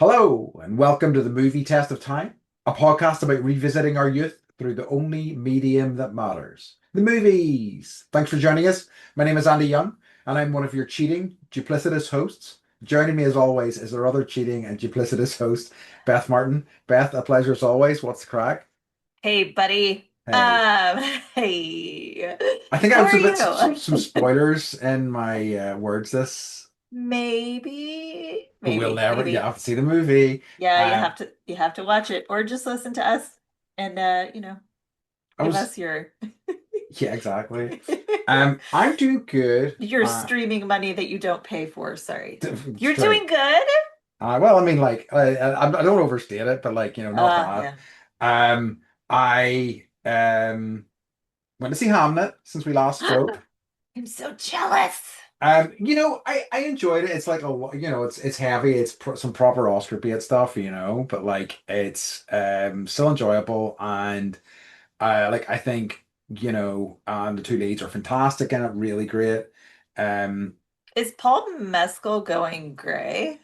Hello, and welcome to the Movie Test of Time, a podcast about revisiting our youth through the only medium that matters, the movies. Thanks for joining us. My name is Andy Young, and I'm one of your cheating, duplicitous hosts. Joining me, as always, is our other cheating and duplicitous host, Beth Martin. Beth, a pleasure as always. What's the crack? Hey, buddy. Hey. Hey. I think I How was are a bit you? some spoilers in my words this, Maybe, but we'll maybe, never, you maybe. have to see the movie. Yeah, you Um, have to you have to watch it or just listen to us and I give was, us your yeah, exactly. I'm doing good. your streaming money that you don't pay for. Sorry. It's You're true. doing good? Well, I mean, like, I don't overstate it, but like, not bad. Yeah. Um, I went to see Hamlet since we last spoke. I'm so jealous. I enjoyed it. It's like it's heavy. It's some proper Oscar bait stuff, but like it's still enjoyable, and I think the two leads are fantastic and it really great. Um, Is Paul Mescal going gray?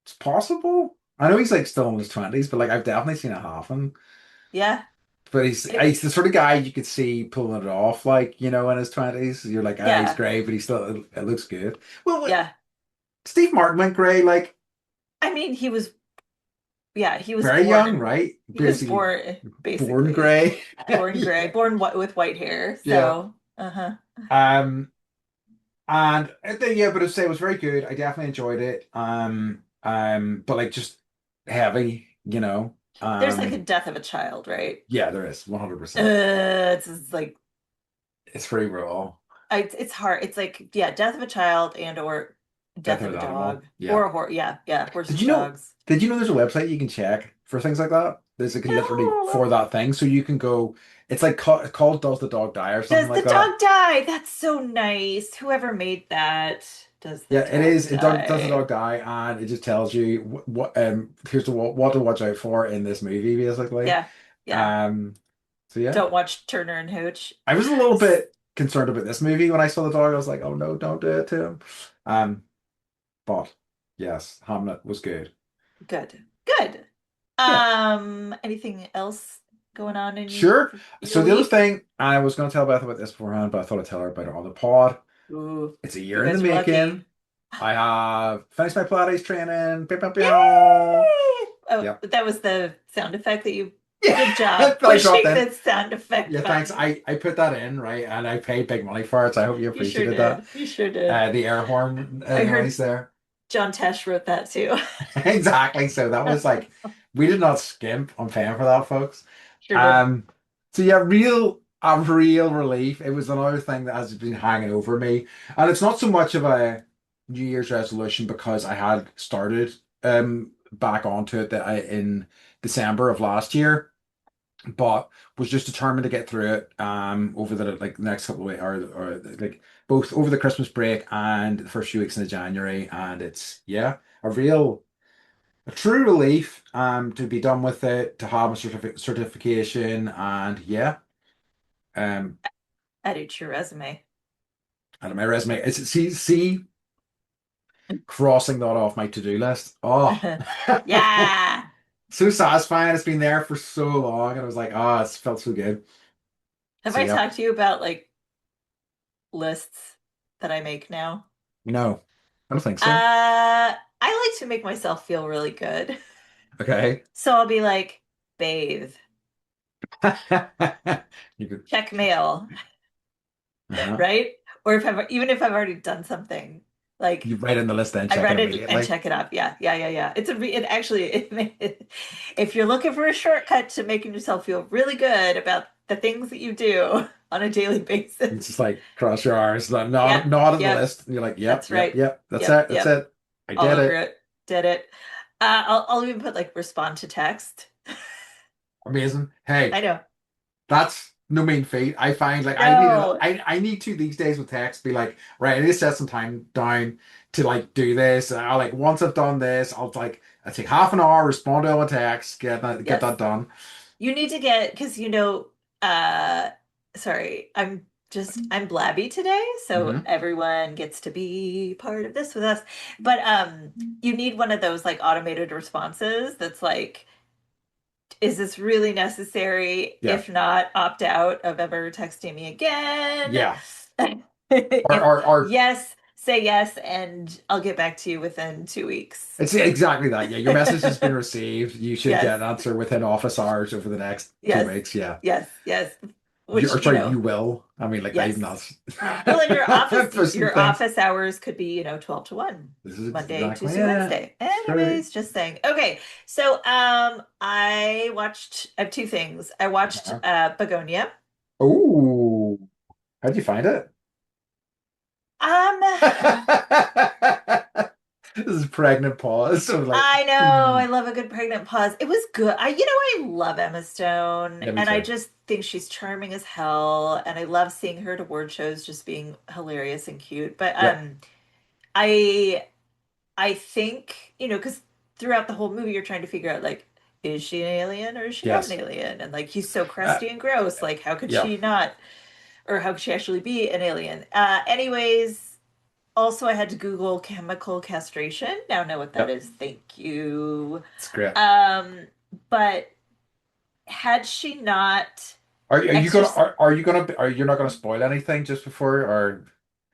it's possible. I know he's like still in his 20s, but like I've definitely seen it happen. Yeah. But he's the sort of guy you could see pulling it off, like, in his 20s. You're like, ah, he's Yeah. great, but it looks good. Well, Yeah. Steve Martin went grey, like, I mean, he was very young, born right? he was Basically born born basically grey. born gray, Yeah. born with white hair. Yeah. So, uh-huh. Um, and yeah, but it was very good. I definitely enjoyed it. But like just heavy, you know. There's like a Um, death of a child, right? yeah, there is 100%. It's like It's pretty raw. it's hard. It's like, yeah, death of a child and or Death death of of an a animal. dog Yeah. or a horse. Yeah, yeah, horses Did and you know? dogs. Did you know there's a website you can check for things like that? There's like literally No. for that thing, so you can go. It's like called "Does the Dog Die" or something Does like the that. dog die? That's so nice. Whoever made that. Does the Yeah, it dog is. Does the die? dog die, and it just tells you what here's what to watch out for in this movie, basically. Yeah. Yeah. Um, so yeah, Don't watch Turner and Hooch. I was a little bit concerned about this movie when I saw the dog. I was like, oh no, don't do it to him. Um, but yes, Hamlet was good. Good. Good. Yeah. Anything else going on Sure. in your So the other week? thing, I was going to tell Beth about this beforehand, but I thought I'd tell her about it on the pod. Ooh, It's a you year in the guys are making. lucky. I have finished my Pilates training. Pew, pew, pew. Yay! Oh, Yep. that was the sound effect that you. Yeah, Good job I dropped pushing in. the sound effect Yeah, thanks. button. I put that in, right? And I paid big money for it, so I hope you You sure appreciated that. did. You sure did. The air horn I noise heard there. John Tesh wrote that too. Exactly. So that was like, we did not skimp on paying for that, folks. Sure did. Um, so yeah, a real relief. It was another thing that has been hanging over me, and it's not so much of a New Year's resolution because I had started back onto it that in December of last year, but was just determined to get through it over the like next couple of weeks or like both over the Christmas break and the first few weeks into January, and it's yeah a true relief to be done with it, to have a certification, and yeah. Um, Add it to your resume. and my resume is see crossing that off my to-do list. Oh, Yeah. so satisfying. It's been there for so long, and I was like, oh, it's felt so good. Have So I yeah, talked to you about like lists that I make now? no, I don't think so. I like to make myself feel really good. Okay. So I'll be like, bathe, You could, check mail, uh-huh. right? Or even if I've already done something, like You write in the list, then I check it read it and immediately. check it off. Yeah, yeah, yeah, yeah. It actually if you're looking for a shortcut to making yourself feel really good about the things that you do on a daily It's basis. just like cross your R's, Yep, nod at the yep, list, and you're like, yep, that's yep, right. yep. That's Yep, it. That's yep. it. I All did over it. it. Did it. I'll even put like respond to text. Amazing. Hey, I know. that's no mean feat. I find like No. I need to these days with text be like, right, I need to set some time down to like do this. I like once I've done this, I take half an hour, respond to a text, get Yes. that done. You need to get because uh sorry, I'm just I'm blabby today, so Hmm. everyone gets to be part of this with us. But you need one of those like automated responses that's like, is this really necessary? Yeah. If not, opt out of ever texting me again. Yeah. Or, If or yes, say yes, and I'll get back to you within 2 weeks. it's exactly that. Yeah. Your message has been received. You should Yes, get an answer within office hours over the next two yes, weeks. Yeah. yes, yes. You, Which, or sorry, you will. I mean, like, not even yes. us. Well, in For some your things. office hours could be, 12 to 1, This is Monday, exactly, Tuesday, yeah. Wednesday. It's true. Anyways, just saying. Okay, so I have two things. I watched Uh-huh. Begonia. Oh, how'd you find it? Um, This is pregnant pause. So like, I know, I mm. love a good pregnant pause. It was good. I love Emma Stone, Yeah, me and I too. just think she's charming as hell, and I love seeing her at award shows just being hilarious and cute. But Yep. I I think, because throughout the whole movie, you're trying to figure out, like, is she an alien or is she not an Yes. alien? And, like, he's so Uh, crusty and gross. Like, how could yeah. she not, or how could she actually be an alien? Anyways, also, I had to Google chemical castration. Now I know what that Yep. is. Thank you. It's great. Um, but had she not Are you gonna exercised, are you gonna are you not gonna spoil anything just before or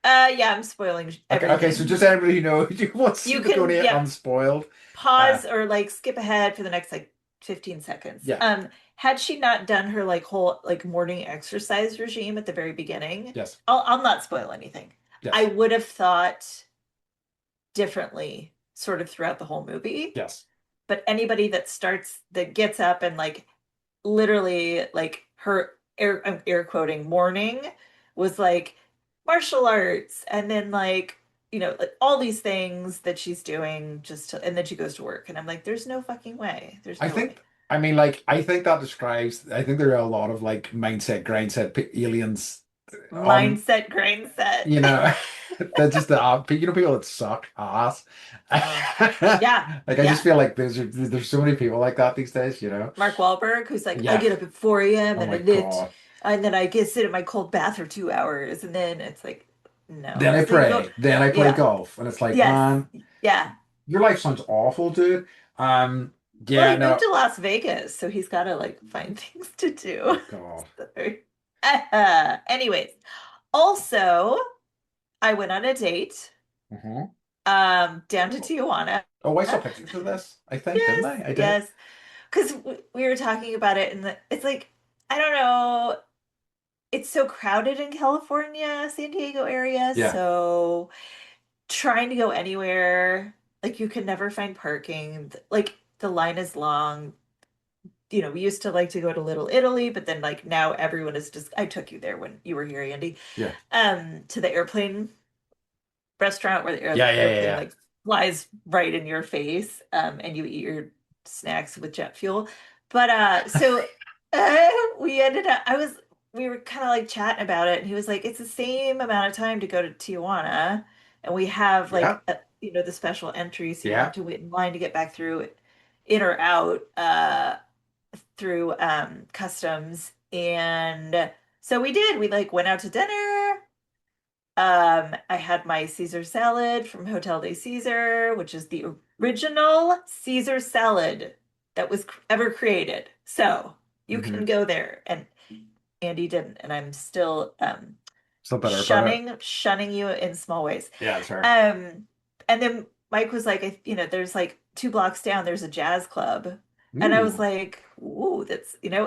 yeah, I'm spoiling okay, so everything. just anybody who knows you want to see You can, Begonia yep, unspoiled. Uh pause or like skip ahead for the next like 15 seconds. yeah. Had she not done her like whole like morning exercise regime at the very beginning, Yes. I'll not spoil anything. I Yes. would have thought differently sort of throughout the whole movie. Yes. But anybody that gets up and like literally like her I'm air quoting morning was like martial arts and then like like all these things that she's doing and then she goes to work and I'm like there's no fucking way, there's I no way. think, I mean, like, I think that describes, I think there are a lot of like mindset, grindset aliens on, Mindset grain set. you know, they're just the, people that suck ass. Oh yeah, Like, I just yeah. feel like there's so many people like that these days, you know? Mark Wahlberg, who's like, I Yeah. get up at 4 a.m. Oh and my I knit, God. and then I get sit in my cold bath for 2 hours, and then it's like, no. Then I So you go, pray, then I play yeah, golf, and it's like, yes, man, yeah. your life sounds awful, dude. Well, Yeah, he moved no. to Las Vegas, so he's got to like find things to do. Oh God. Anyways, also, I went on a date, Hmm. down to Tijuana. Oh, I saw pictures of this, I think, didn't Yes, I? I did. yes, because we were talking about it, and it's like, I don't know. It's so crowded in California, San Diego area, Yeah. so trying to go anywhere, like you can never find parking. Like the line is long. We used to like to go to Little Italy, but then like now everyone is just I took you there when you were here, Andy. Yeah. To the airplane restaurant where the Yeah, yeah, yeah, airplane yeah. like flies right in your face, and you eat your snacks with jet fuel. But so we ended up we were kind of like chatting about it, and he was like, it's the same amount of time to go to Tijuana, and we have Yeah. like the special entry, so you don't have Yeah. to wait in line to get back through in or out through customs. And so we did. We like went out to dinner. I had my Caesar salad from Hotel de Caesar, which is the original Caesar salad that was ever created. So you can Hmm. go there, and Andy didn't, and I'm still Still better about it. shunning you in small ways. Yeah, that's fair. Um, and then Mike was like, there's like 2 blocks down, there's a jazz club. And I was Ooh. like, ooh,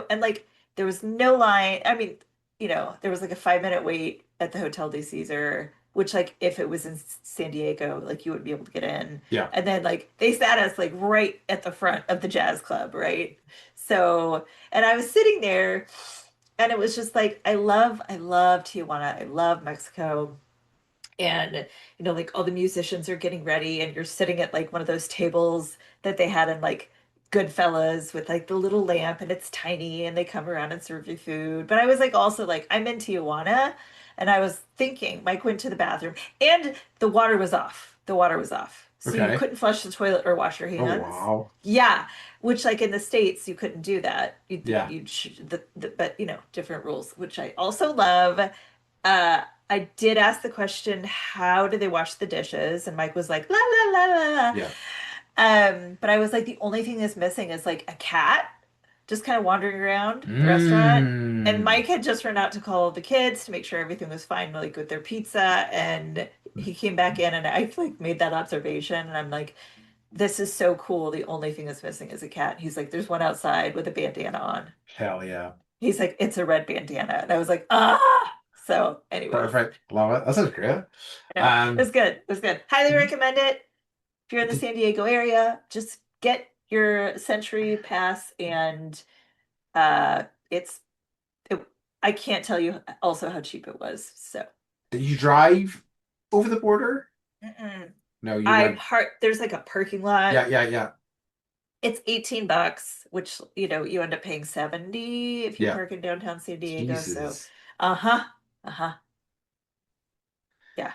and like there was no line. I mean, there was like a 5-minute wait at the Hotel de Caesar, which like if it was in San Diego, like you wouldn't be able to get in. Yeah. And then like they sat us like right at the front of the jazz club, right? So, and I was sitting there and it was just like I love Tijuana. I love Mexico. And like all the musicians are getting ready and you're sitting at like one of those tables that they had in like Goodfellas with like the little lamp and it's tiny and they come around and serve you food. But I was like also like I'm in Tijuana and I was thinking Mike went to the bathroom and the water was off. The water was off. So you Okay. couldn't flush the toilet or wash your Oh hands. wow. Yeah, which like in the States you couldn't do that. Yeah. But different rules, which I also love. I did ask the question, how do they wash the dishes? And Mike was like, la la la la la. Yeah. But I was like, the only thing that's missing is like a cat just kind of wandering around the restaurant. And Mm. Mike had just run out to call the kids to make sure everything was fine, like with their pizza. And he came back in and I like made that observation. And I'm like, this is so cool. The only thing that's missing is a cat. He's like, there's one outside with a bandana on. Hell yeah. He's like, it's a red bandana. And I was like, ah. So, anyways, Perfect. Love it. That sounds great. I know it Um, was good. It was good. Highly recommend it. If you're in the San Diego area, just get your Century Pass and it's it, I can't tell you also how cheap it was. So, did you drive over the border? mm-mm. No, you went. There's like a parking lot. Yeah, yeah, yeah. It's $18, which you end up paying 70 if you Yeah. park in downtown San Diego. So, Jesus. uh-huh. Uh-huh. Yeah.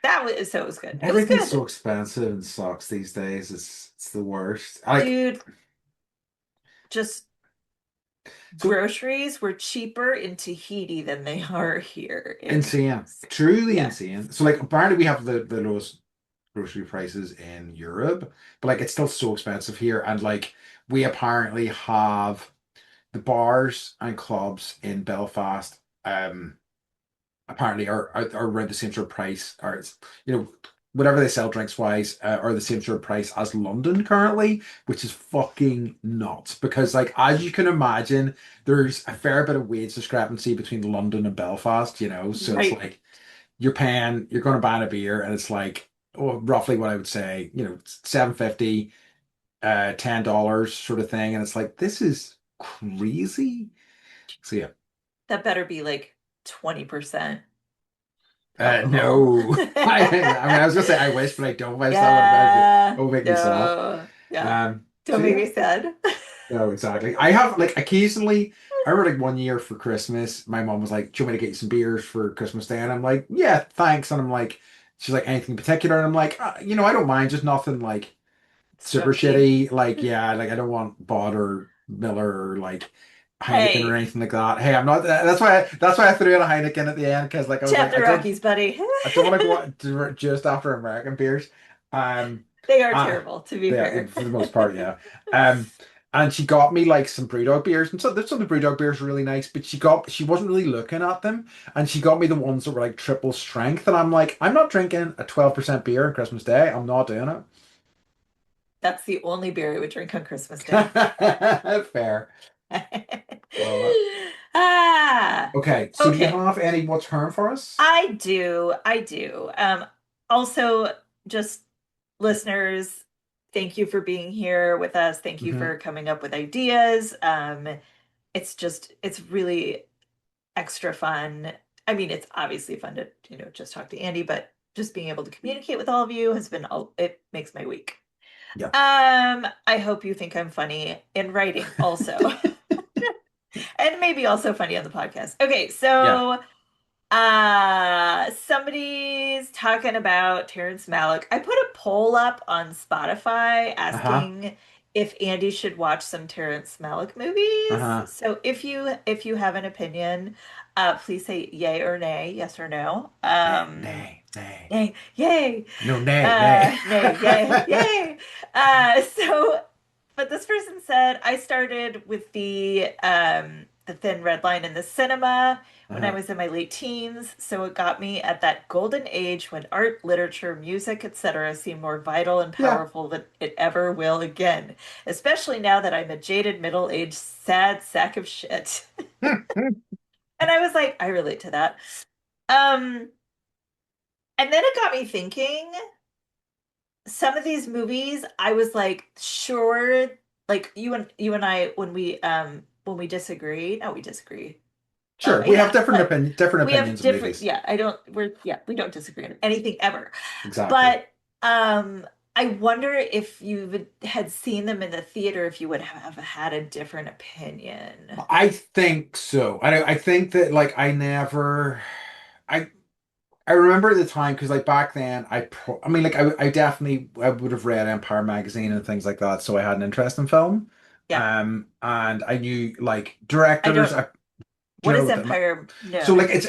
It was good. It was Everything's good. so expensive and sucks these days. It's the worst. Like, Dude, just so groceries were cheaper in Tahiti than they are here in insane. Truly yeah. insane. So like apparently we have the lowest grocery prices in Europe, but like it's still so expensive here. And like we apparently have the bars and clubs in Belfast. Apparently are around the same sort of price, or it's whatever they sell drinks wise are the same sort of price as London currently, which is fucking nuts. Because like as you can imagine, there's a fair bit of wage discrepancy between London and Belfast. So it's Right. like you're going to buy a beer, and it's like roughly what I would say, 7.50, $10 sort of thing, and it's like this is crazy. So yeah. That better be like 20% alcohol. No. I was gonna say I wish, but I don't wish that Yeah. would make me sad. No. Yeah. So Don't make yeah, me sad. no, exactly. I have like occasionally, I remember like one year for Christmas, my mom was like, "Do you want me to get you some beers for Christmas Day?" And I'm like, "Yeah, thanks." And I'm like, she's like, "Anything in particular?" And I'm like, I don't mind, just nothing like It's super junky. shitty. Like, yeah, like I don't want Bud or Miller or like Heineken or Hey, anything like that. Hey, I'm not. That's why I threw in a Heineken at the end because like I was tap like, the Rockies, buddy. I don't want to go out just after American beers. Um, They are uh, terrible, to be yeah, fair. for the most part, yeah. And she got me like some BrewDog beers, and so there's some of the BrewDog beers are really nice, but she wasn't really looking at them, and she got me the ones that were like triple strength, and I'm like, I'm not drinking a 12% beer on Christmas Day. I'm not doing That's the only beer I would drink on Christmas Day. it. Fair. Love it. Okay, so do you Okay. have any what's herm for us? I do. I do. Also, just listeners, thank you for being here with us. Thank you Hmm. for coming up with ideas. It's really extra fun. I mean, it's obviously fun to, just talk to Andy, but just being able to communicate with all of you it makes my week. Yeah. I hope you think I'm funny in writing also. And maybe also funny on the podcast. Okay, Yeah. so somebody's talking about Terrence Malick. I put a poll up on Spotify Uh-huh. asking if Andy should watch some Terrence Malick movies. Uh-huh. So if you have an opinion, please say yay or nay, yes or no. Nay, nay, nay. Yay, yay. No, nay, nay. Nay, yay, yay. But this person said I started with the Thin Red Line in the cinema when I Uh-huh. was in my late teens, so it got me at that golden age when art, literature, music, etc. seem more vital and Yeah. powerful than it ever will again. Especially now that I'm a jaded, middle-aged, sad sack of shit. And I was like, I relate to that. Um, and then it got me thinking, some of these movies, I was like, sure, like you and I when we disagree, no, we disagree. Sure. We have Yeah, like different we have opinions of different, movies. yeah, we don't disagree on anything ever. Exactly. But I wonder if you had seen them in the theater, if you would have had a different opinion. I think so. I think that like I I remember at the time because like back then I mean like I definitely I would have read Empire magazine and things like that, so I had an interest in film. Yeah. And I knew like I directors. don't Do What you know is what that? Empire? So No. like it's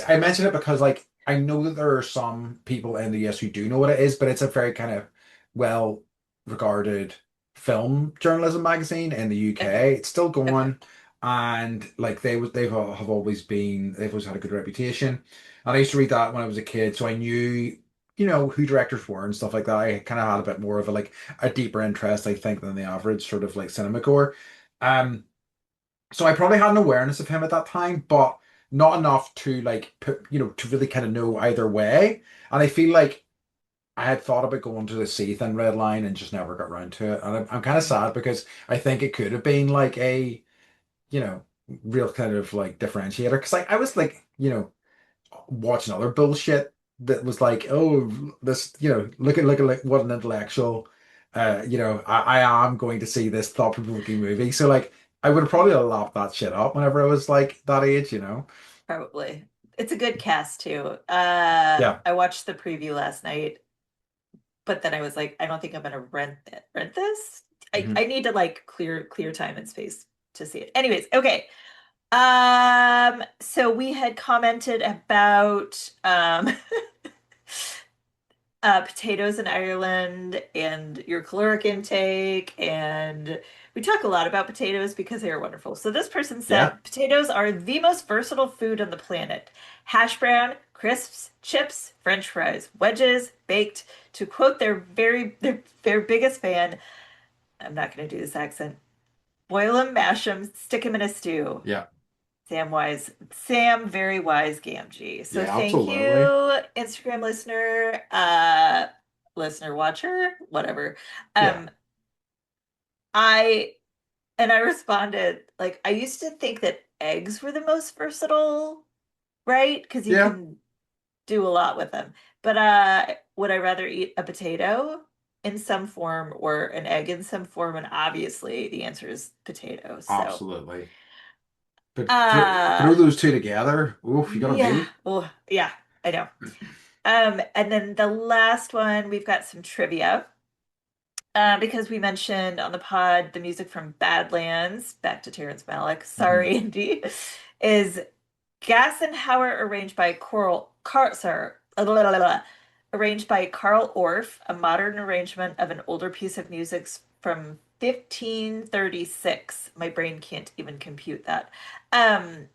I mentioned it because like I know that there are some people in the US who do know what it is, but it's a very kind of well regarded film journalism magazine in the Okay. UK. It's still Okay. going, and like have always been they've always had a good reputation. And I used to read that when I was a kid, so I knew who directors were and stuff like that. I kind of had a bit more of a deeper interest, I think, than the average sort of like cinema goer. Um, so I probably had an awareness of him at that time, but not enough to like put, to really kind of know either way. And I feel like I had thought about going to the See Thin Red Line and just never got around to it. And I'm kind of Mhm. sad because I think it could have been like a, you know, real kind of like differentiator. Because like I was like, watching other bullshit that was like, oh, this, look at like what an intellectual, I am going to see this thought-provoking movie. So like, I would have probably lapped that shit up whenever I was like that age. Probably. It's a good cast too. Yeah. I watched the preview last night, but then I was like, I don't think I'm gonna rent this. I Hmm. need to like clear time and space to see it. Anyways, okay. So we had commented about potatoes in Ireland and your caloric intake. And we talk a lot about potatoes because they are wonderful. So this person Yeah. said potatoes are the most versatile food on the planet. Hash brown, crisps, chips, French fries, wedges, baked. To quote their biggest fan, I'm not going to do this accent. Boil them, mash them, stick them in a stew. Yeah. Sam, very wise Gamgee. So Yeah, thank you, absolutely. Instagram listener, listener watcher, whatever. Yeah. Um, I I responded like I used to think that eggs were the most versatile, right? Because you Yeah. can do a lot with them. But would I rather eat a potato in some form or an egg in some form? And obviously the answer is potato. So Absolutely. But throw uh those two together, oof, you got a yeah. meal. Oh, yeah, I know. And then the last one, we've got some trivia. Because we mentioned on the pod the music from Badlands, back to Terrence Malick, Hmm. sorry, Andy, is Gassenhauer arranged by arranged by Carl Orff, a modern arrangement of an older piece of music from 1536. My brain can't even compute that. Um,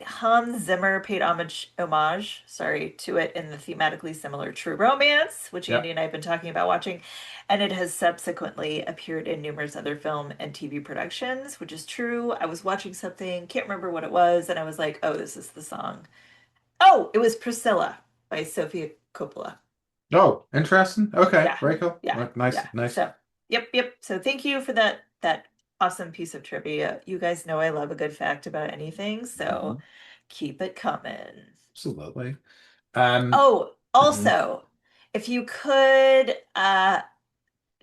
Hans Zimmer paid homage, to it in the thematically similar True Romance, which Yeah. Andy and I have been talking about watching, and it has subsequently appeared in numerous other film and TV productions, which is true. I was watching something, can't remember what it was, and I was like, oh, this is the song. Oh, it was Priscilla by Sofia Coppola. Oh, interesting. Okay, Yeah, very cool. yeah, Right, nice, yeah. nice. So, yep. So thank you for that awesome piece of trivia. You guys know I love a good fact about anything, Hmm. so keep it coming. Absolutely. Um, Oh, mhm. also, if you could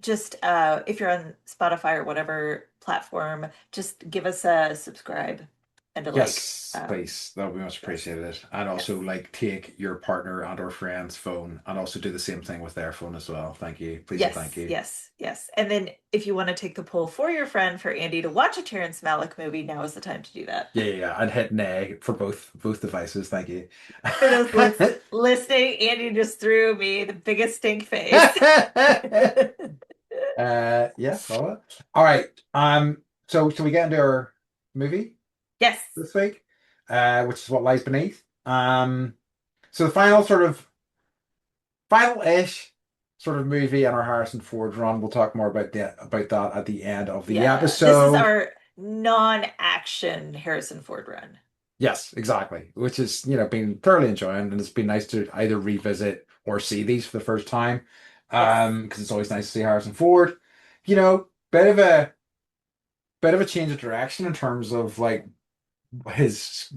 just if you're on Spotify or whatever platform, just give us a subscribe and a like. Yes, please. That would be much Yes. appreciated. And also, Yes. like, take your partner and or friend's phone and also do the same thing with their phone as well. Thank you. Please and thank Yes, you. yes, yes. And then if you want to take the poll for your friend for Andy to watch a Terrence Malick movie, now is the time to do that. Yeah, yeah, yeah. And hit nay for both devices. Thank you. For those listening, Andy just threw me the biggest stink face. Yeah, love it. All right. So shall we get into our movie Yes, this week? Which is What Lies Beneath. So the final-ish sort of movie in our Harrison Ford run. We'll talk more about that at the end of the yeah. This is episode. our non-action Harrison Ford run. Yes, exactly. Which is, been thoroughly enjoying, and it's been nice to either revisit or see these for the first time. Yes, Because it's always nice to see Harrison Ford. You know, bit of a change of direction in terms of like his,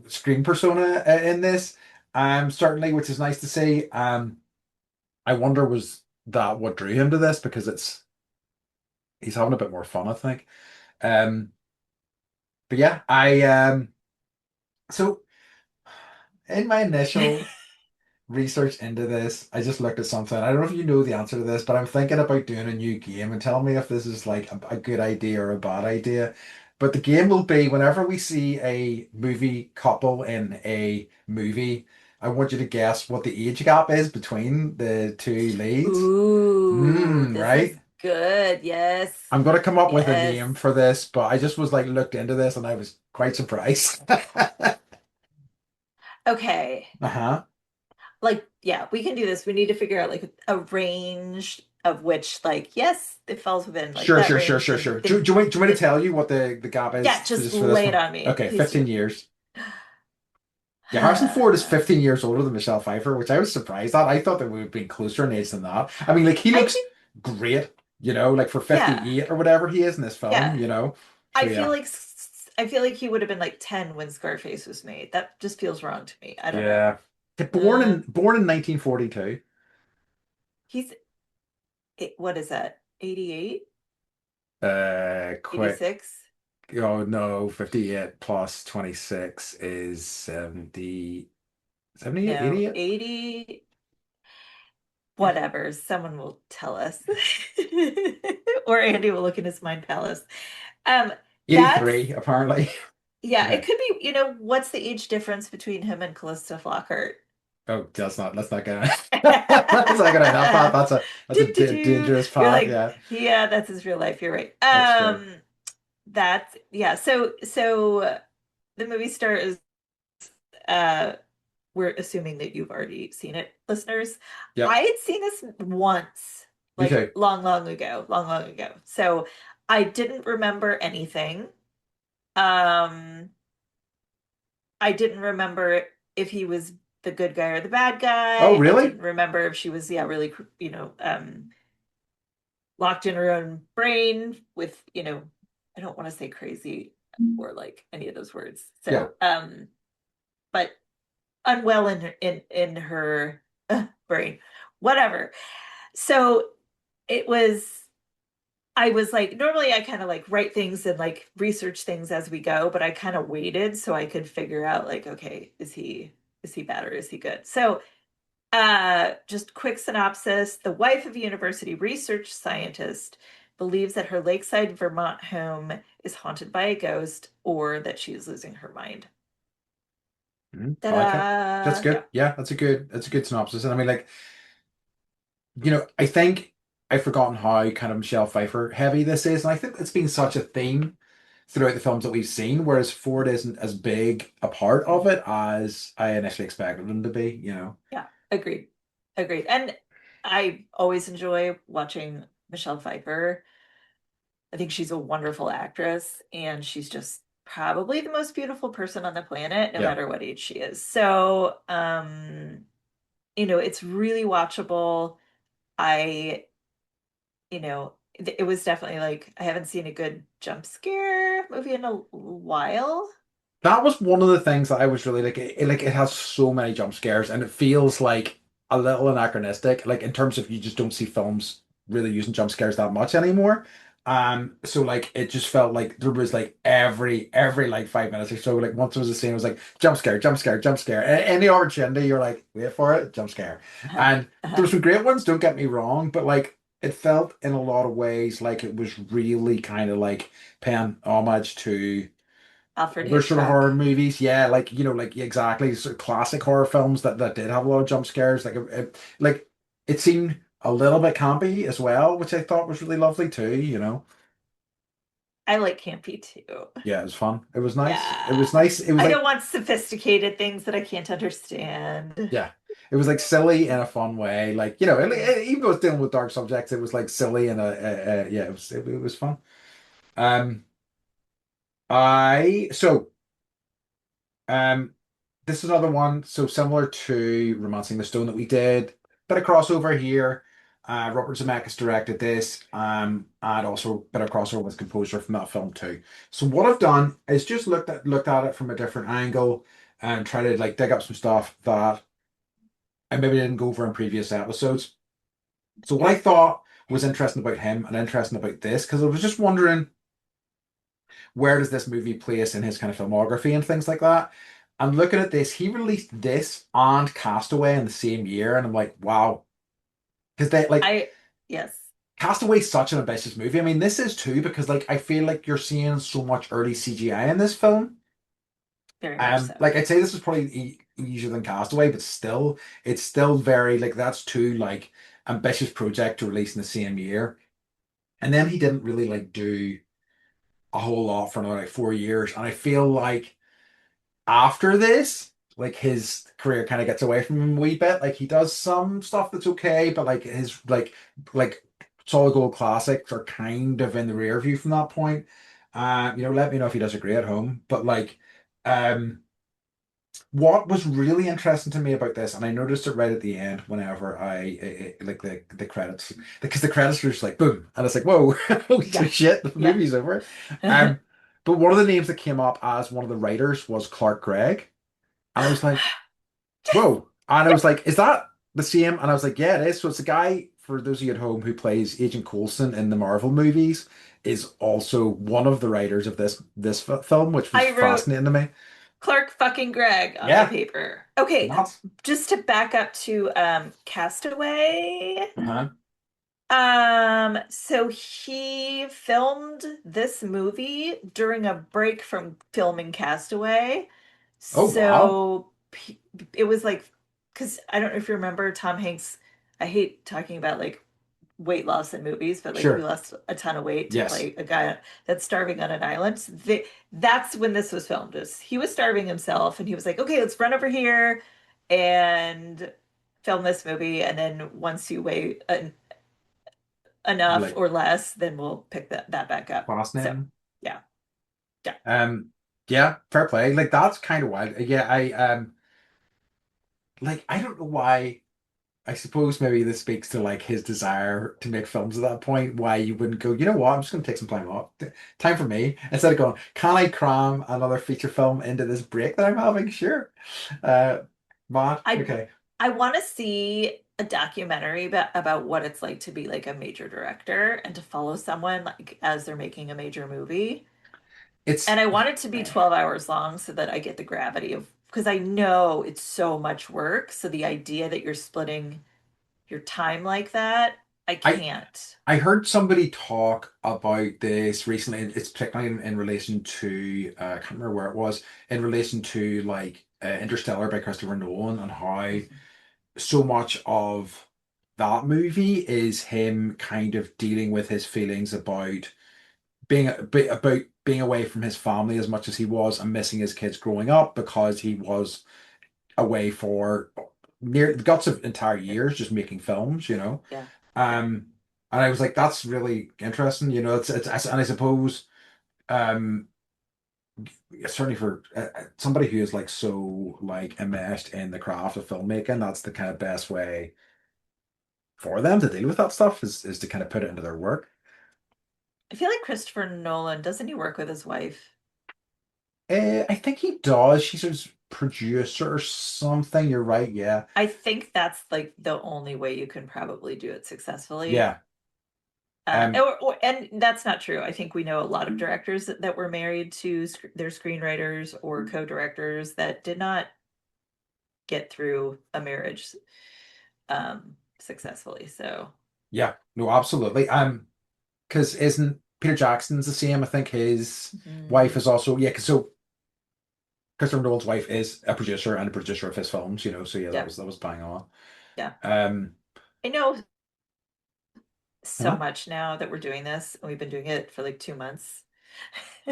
screen persona in this. Certainly, which is nice to see. I wonder was that what drew him to this because he's having a bit more fun, I think. Um, but yeah, I so in my initial research into this, I just looked at something. I don't know if you know the answer to this, but I'm thinking about doing a new game and tell me if this is like a good idea or a bad idea. But the game will be whenever we see a movie couple in a movie, I want you to guess what the age gap is between the two leads. Ooh, this is Right? good. Yes. I'm gonna come up with a Yes. name for this, but I just was like looked into this and I was quite surprised. Okay. Uh-huh. Like, yeah, we can do this. We need to figure out like a range of which, like, yes, it falls within like Sure, that sure, sure, range. sure, Then sure. Do you want me to the tell you what the gap is yeah, for just just for this lay it one? on me. Okay, Please 15 do. years. Yeah, Harrison Ford is 15 years older than Michelle Pfeiffer, which I was surprised at. I thought they would have been closer in age than that. I mean, like he I looks think, great, like for yeah, 58 or whatever he is in this yeah. film. So I feel yeah. like I feel like he would have been like 10 when Scarface was made. That just feels wrong to me. I don't know. Yeah. Born Uh, in born in 1942. he's what is that? 88, Quick. 86? Oh no, 58 plus 26 is 70, 78, No, 88? 80. Whatever. Someone will tell us. Or Andy will look in his mind palace. Um, that's 83, apparently. yeah, it Okay. could be, what's the age difference between him and Callista Flockhart? Oh, let's not get let's not get down that path. That's Do, a do, do. dangerous You're path. like, Yeah, yeah, that's his real life. You're right. that's true. That's yeah. So the movie stars. Uh, we're assuming that you've already seen it, listeners. I Yep. had seen this once, Me like too. long, long ago, long, long ago. So I didn't remember anything. Um, I didn't remember if he was the good guy or the bad Oh, guy. I really? didn't remember if she was, yeah, really, locked in her own brain with, I don't want to say crazy or like any of those words. Yeah. But unwell in her brain, whatever. So it was. I was like, normally I kind of like write things and like research things as we go, but I kind of waited so I could figure out like, okay, is he bad or is he good? So just quick synopsis. The wife of a university research scientist believes that her lakeside Vermont home is haunted by a ghost or that she is losing her mind. I like it. That's Ta-da! good. Yeah. Yeah, that's a good synopsis. And I mean, like, I think I've forgotten how kind of Michelle Pfeiffer heavy this is, and I think it's been such a theme throughout the films that we've seen, whereas Ford isn't as big a part of it as I initially expected him to be. Yeah, agreed. Agreed. And I always enjoy watching Michelle Pfeiffer. I think she's a wonderful actress and she's just probably the most beautiful person on the planet, no Yeah. matter what age she is. So, it's really watchable. I, it was definitely like I haven't seen a good jump scare movie in a while. That was one of the things that I was really like. It has so many jump scares, and it feels like a little anachronistic. Like in terms of you just don't see films really using jump scares that much anymore. So like it just felt like there was like every like 5 minutes or so, like once there was a scene, it was like jump scare, jump scare, jump scare. Any opportunity, you're like, wait for it, jump scare. Uh-huh. And there Uh-huh. were some great ones. Don't get me wrong, but like it felt in a lot of ways like it was really kind of like paying homage to Alfred other sort of Hitchcock. horror movies. Yeah, like like exactly sort of classic horror films that did have a lot of jump scares. Like it seemed a little bit campy as well, which I thought was really lovely too. I like campy too. Yeah, it was fun. It was nice. It Yeah. was nice. It was I don't like want sophisticated things that I can't understand. yeah, it was like silly in a fun way. Like even though it's dealing with dark subjects, it was like silly and yeah, it was fun. Um, I so. Um, this is another one, so similar to Romancing the Stone that we did. Bit of crossover here. Robert Zemeckis directed this, and also a bit of crossover with composer from that film too. So what I've done is just looked at it from a different angle and try to like dig up some stuff that I maybe didn't go over in previous episodes. So what I thought was interesting about him and interesting about this, because I was just wondering where does this movie place in his kind of filmography and things like that. And looking at this, he released this and Castaway in the same year, and I'm like, wow, because they like I, yes. Castaway's such an ambitious movie. I mean, this is too because like I feel like you're seeing so much early CGI in this film. Very much so. Like I'd say this is probably easier than Castaway, but still, it's still very like that's too like ambitious project to release in the same year. And then he didn't really like do a whole lot for another like 4 years. And I feel like after this, like his career kind of gets away from him a wee bit. Like he does some stuff that's okay, but like his like solid gold classics are kind of in the rear view from that point. Let me know if you disagree at home. But like um what was really interesting to me about this, and I noticed it right at the end whenever like the credits, because the credits were just like boom, and it's like whoa, holy Yeah. shit, the Yeah. movie's over. Um, but one of the names that came up as one of the writers was Clark Gregg, and I was like, whoa, and I was like, is that the same? And I was like, yeah, it is. So it's the guy, for those of you at home, who plays Agent Coulson in the Marvel movies, is also one of the writers of this film, which was I wrote fascinating to me. Clark fucking Gregg on my Yeah, paper. Okay, nuts. just to back up to Castaway. Uh-huh. So he filmed this movie during a break from filming Castaway. Oh wow. So it was like, because I don't know if you remember Tom Hanks. I hate talking about like weight loss in movies, but like he Sure. lost a ton of weight to Yes. play a guy that's starving on an island. That's when this was filmed. He was starving himself, and he was like, "Okay, let's run over here and film this movie, and then once you weigh enough Like or less, then we'll pick that back up." So, fascinating. yeah, yeah. Um, yeah, fair play. Like that's kind of wild. Yeah, like I don't know why. I suppose maybe this speaks to like his desire to make films at that point. Why you wouldn't go, you know what? I'm just gonna take some time off. Time for me. Instead of going, can I cram another feature film into this break that I'm having? Sure. Uh, Matt, I okay. I want to see a documentary about what it's like to be like a major director and to follow someone like as they're making a major movie. And It's I want it to be 12 hours long so that I get the gravity of, because I know it's so much work. So the idea that you're splitting your time like that, I I can't. I heard somebody talk about this recently. It's particularly in relation to I can't remember where it was, in relation to like Interstellar by Christopher Nolan, and how Mhm. so much of that movie is him kind of dealing with his feelings about being about being away from his family as much as he was, and missing his kids growing up because he was away for near the guts of entire Yeah. years just making films, Yeah. Yeah. um, and I was like, that's really interesting. And I suppose, um, certainly for somebody who is like so like immersed in the craft of filmmaking, that's the kind of best way for them to deal with that stuff is to kind of put it into their work. I feel like Christopher Nolan, doesn't he work with his wife? I think he does. She's a producer or something. You're right. Yeah. I think that's like the only way you can probably do it successfully. Yeah. Um, And that's not true. I think we know a lot of directors that were married to their screenwriters or co-directors that did not get through a marriage successfully. So, yeah. No, absolutely. Because isn't Peter Jackson's the same? I think his wife mm, is also, yeah. Because so Christopher Nolan's wife is a producer and a producer of his films. So yeah, that yeah, was bang on. yeah. Um, I know so huh? much now that we're doing this, and we've been doing it for like 2 months.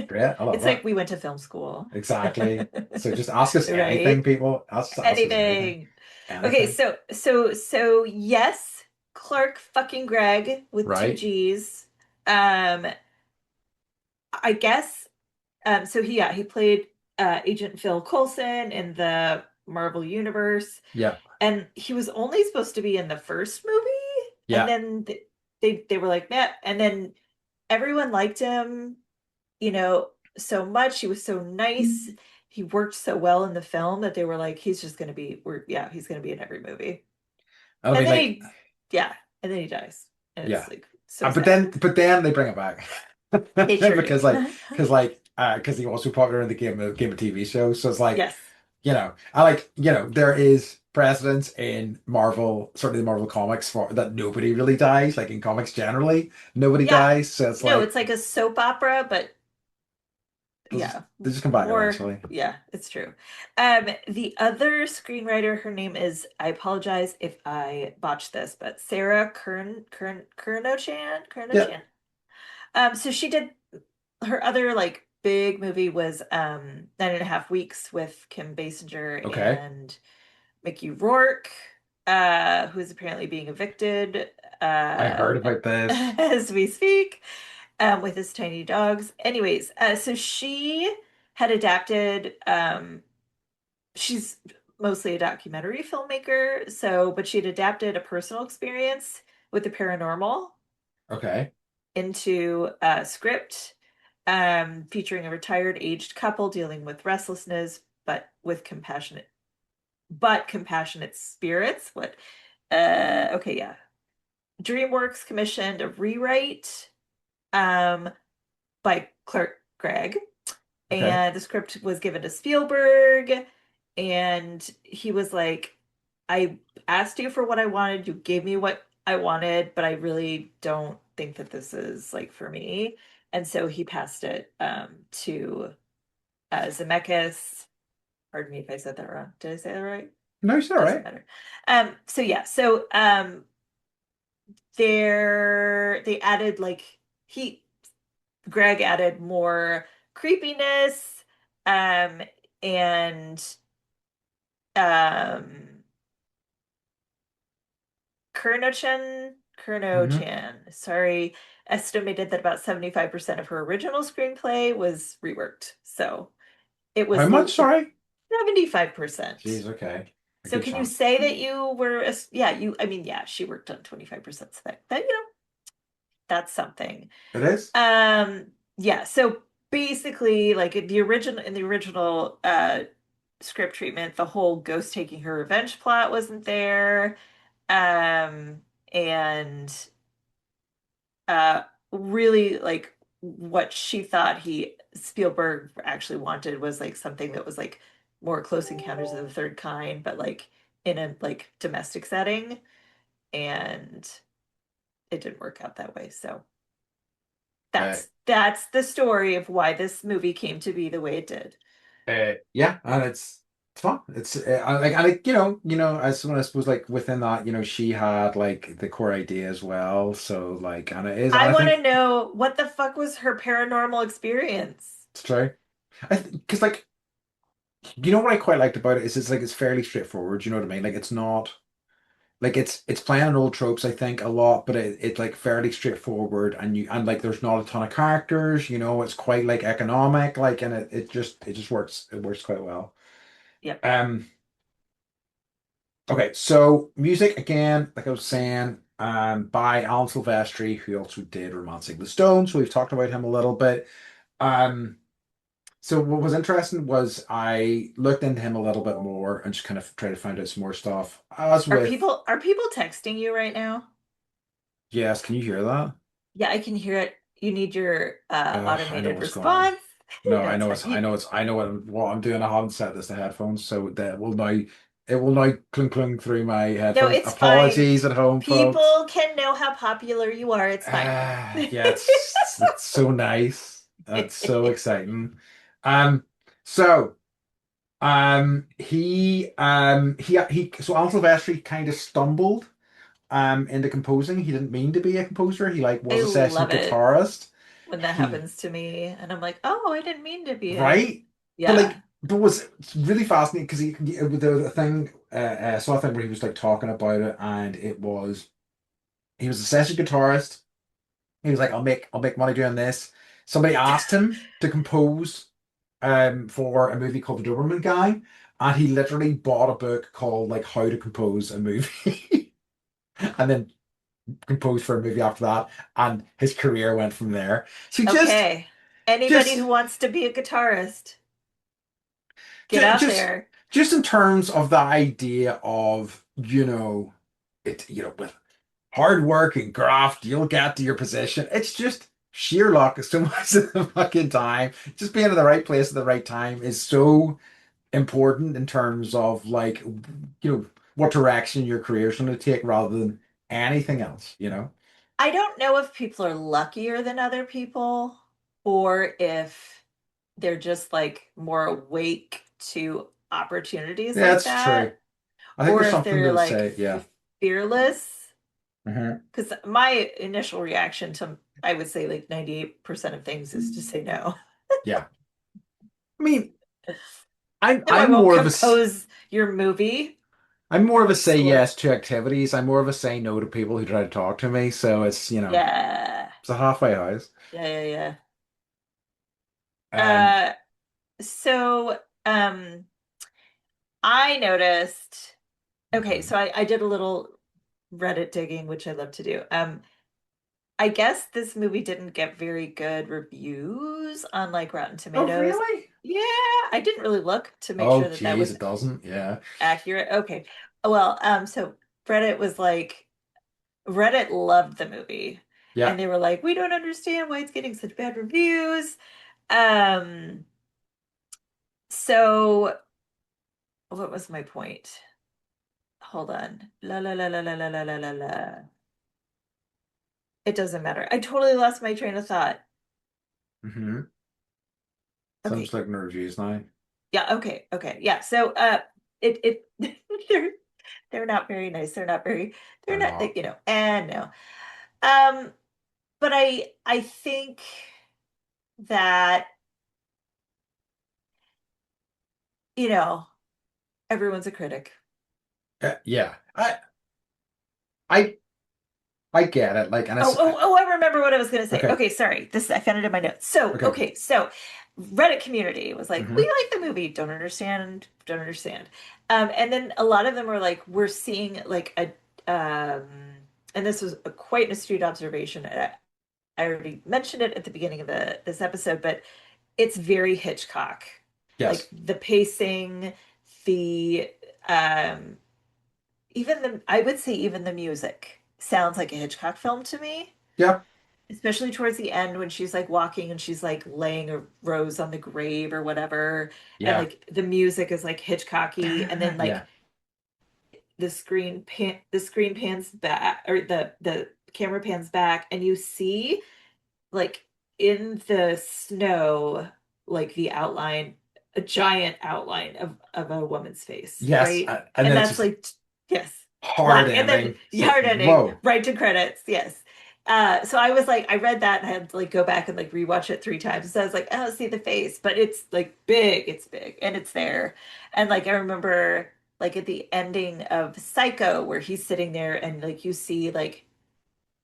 Great. I love It's like that. we went to film school. Exactly. So just ask us anything, Right? people. Ask us anything. Anything. Okay, Anything. so yes, Clark fucking Gregg with two Right? G's. Um, I guess so he played Agent Phil Coulson in the Marvel Universe, Yeah. and he was only supposed to be in the first movie, and Yeah. then they were like, "Nah," and then everyone liked him, so much. He was so nice. He worked so well in the film that they were like, he's just gonna be he's gonna be in every movie. I And mean, then like, yeah, and then he dies. And it's yeah. like so But sad. then they bring it back They sure because do. because he was so popular in the game of TV show. So it's like, Yes. I like, there is precedence in Marvel, certainly the Marvel comics, for that nobody really dies. Like in comics generally, nobody Yeah. dies. So it's No, like it's like a soap opera, but they'll just, yeah, they just come back more. eventually. Yeah, it's true. The other screenwriter, her name is, I apologize if I botched this, but Sarah Yeah. Kernochan. So she did her other like big movie was 9.5 Weeks with Kim Basinger Okay. and Mickey Rourke, who is apparently being evicted I uh, heard about this. as we speak, with his tiny dogs. Anyways, so she had adapted. She's mostly a documentary filmmaker, so but she had adapted a personal experience with the paranormal Okay. into a script featuring a retired aged couple dealing with restlessness, but compassionate spirits. What? Okay, yeah. DreamWorks commissioned a rewrite um, by Clark Gregg, Okay. and the script was given to Spielberg, and he was like, I asked you for what I wanted, you gave me what I wanted, but I really don't think that this is like for me. And so he passed it to Zemeckis. Pardon me if I said that wrong. Did I say that right? No, it's all Doesn't right. matter. So yeah, so they added like he Greg added more creepiness, um, and um, Hmm. Kurno-chan, sorry, estimated that about 75% of her original screenplay was reworked. So it How was much? Sorry. 75%. Jeez, okay. A So good can you chunk. say that you were, yeah, I mean, yeah, she worked on 25%. So that's something. It is? Um, yeah, so basically, like in the original script treatment, the whole ghost taking her revenge plot wasn't there. And uh really like what she thought he Spielberg actually wanted was like something that was like more Close Encounters of the Third Kind, but like in a like domestic setting, and it didn't work out that way. So Uh, that's the story of why this movie came to be the way it did. yeah, and it's fun. It's like, and like, I suppose like within that, she had like the core idea as well. So like, and it is, and I I want to think know what the fuck was her paranormal experience. it's true. Because like, what I quite liked about it is it's like it's fairly straightforward. You know what I mean? Like it's not like it's playing on old tropes, I think, a lot, but it's like fairly straightforward, and like there's not a ton of characters. It's quite like economic, like, and it just works. It works quite well. Yep. Um. Okay, so music again, like I was saying, by Alan Silvestri, who also did Romancing the Stone. So we've talked about him a little bit. Um, so what was interesting was I looked into him a little bit more and just kind of tried to find out some more stuff. As Are with, people texting you right now? yes, can you hear that? Yeah, I can hear it. You need your I know automated what's going on. response. No, No, I it's know fine. it's, I know it's, I know what I'm doing. I haven't set this to headphones, so it will now clunk clunk through my No, headphones. it's fine. Apologies at home, folks. People can know how popular you are. It's fine. Yeah, it's so nice. That's so exciting. Um, so so Al Silvestri kind of stumbled into composing. He didn't mean to be a composer. He like I was a session love it guitarist. when that He happens to me, and I'm like, oh, I didn't mean to be a. right, but Yeah. like, but was really fascinating because there was a thing. I saw a thing where he was like talking about it, and he was a session guitarist. He was like, I'll make money doing this. Somebody asked him to compose for a movie called The Doberman Guy, and he literally bought a book called like How to Compose a Movie, and then composed for a movie after that, and his career went from there. So Okay. Anybody just who wants to be a guitarist, get just out just there. just in terms of the idea of with hard work and graft, you'll get to your position. It's just sheer luck so much of the fucking time. Just being in the right place at the right time is so important in terms of like, what direction your career's going to take rather than anything else, you know? I don't know if people are luckier than other people or if they're just like more awake to opportunities Yeah, like that's true. that, I think or there's if something they're to like say. Yeah. fearless. Hmm. Because my initial reaction to, I would say like 98% of things is to say no. Yeah. I mean, I'm No, I I'm won't more of a s- compose your movie. I'm more of a say Score. yes to activities. I'm more of a say no to people who try to talk to me. So Yeah. it's a halfway house. Yeah, yeah, Um, yeah. So I noticed, okay, mhm. so I did a little Reddit digging, which I love to do. I guess this movie didn't get very good reviews on like Rotten Oh, Tomatoes. really? Yeah, I didn't really look to make Oh, sure that that geez, was it doesn't. Yeah. accurate. Okay. Well, so Reddit was like, Reddit loved the movie, Yeah. and they were like, we don't understand why it's getting such bad reviews. Um, so what was my point? Hold on. La la la la la la la la la la. It doesn't matter. I totally lost my train of thought. Hmm. So I'm just Okay. looking at reviews now. Yeah, okay, okay. Yeah. So it they're they're not very nice. They're They're not, not. and no. Um, but I think that, you know, everyone's a critic. Yeah. I I get it. Like, and Oh, it's oh, oh, I remember what I was gonna say. okay. Okay, sorry. This I found it in my notes. So, Okay. Okay. okay, so Reddit community was like, we Hmm. like the movie, don't understand, don't understand. And then a lot of them were like, we're seeing like and this was quite an astute observation. I already mentioned it at the beginning of this episode, but it's very Hitchcock. Like Yes. the pacing, the um even the I would say even the music sounds like a Hitchcock film to me, Yeah. especially towards the end when she's like walking and she's like laying a rose on the grave or whatever, and Yeah. like the music is like Hitchcocky, and then like Yeah. the screen pans back, or the camera pans back, and you see like in the snow, like the outline, a giant outline of a woman's face, Yes. right? And And then it's that's just like, yes, hard black. And then ending. It's like, yard ending, whoa. right to credits, yes. So I was like, I read that and I had to like go back and like rewatch it 3 times. So I was like, I don't see the face, but it's big, and it's there. And like I remember like at the ending of Psycho where he's sitting there and like you see like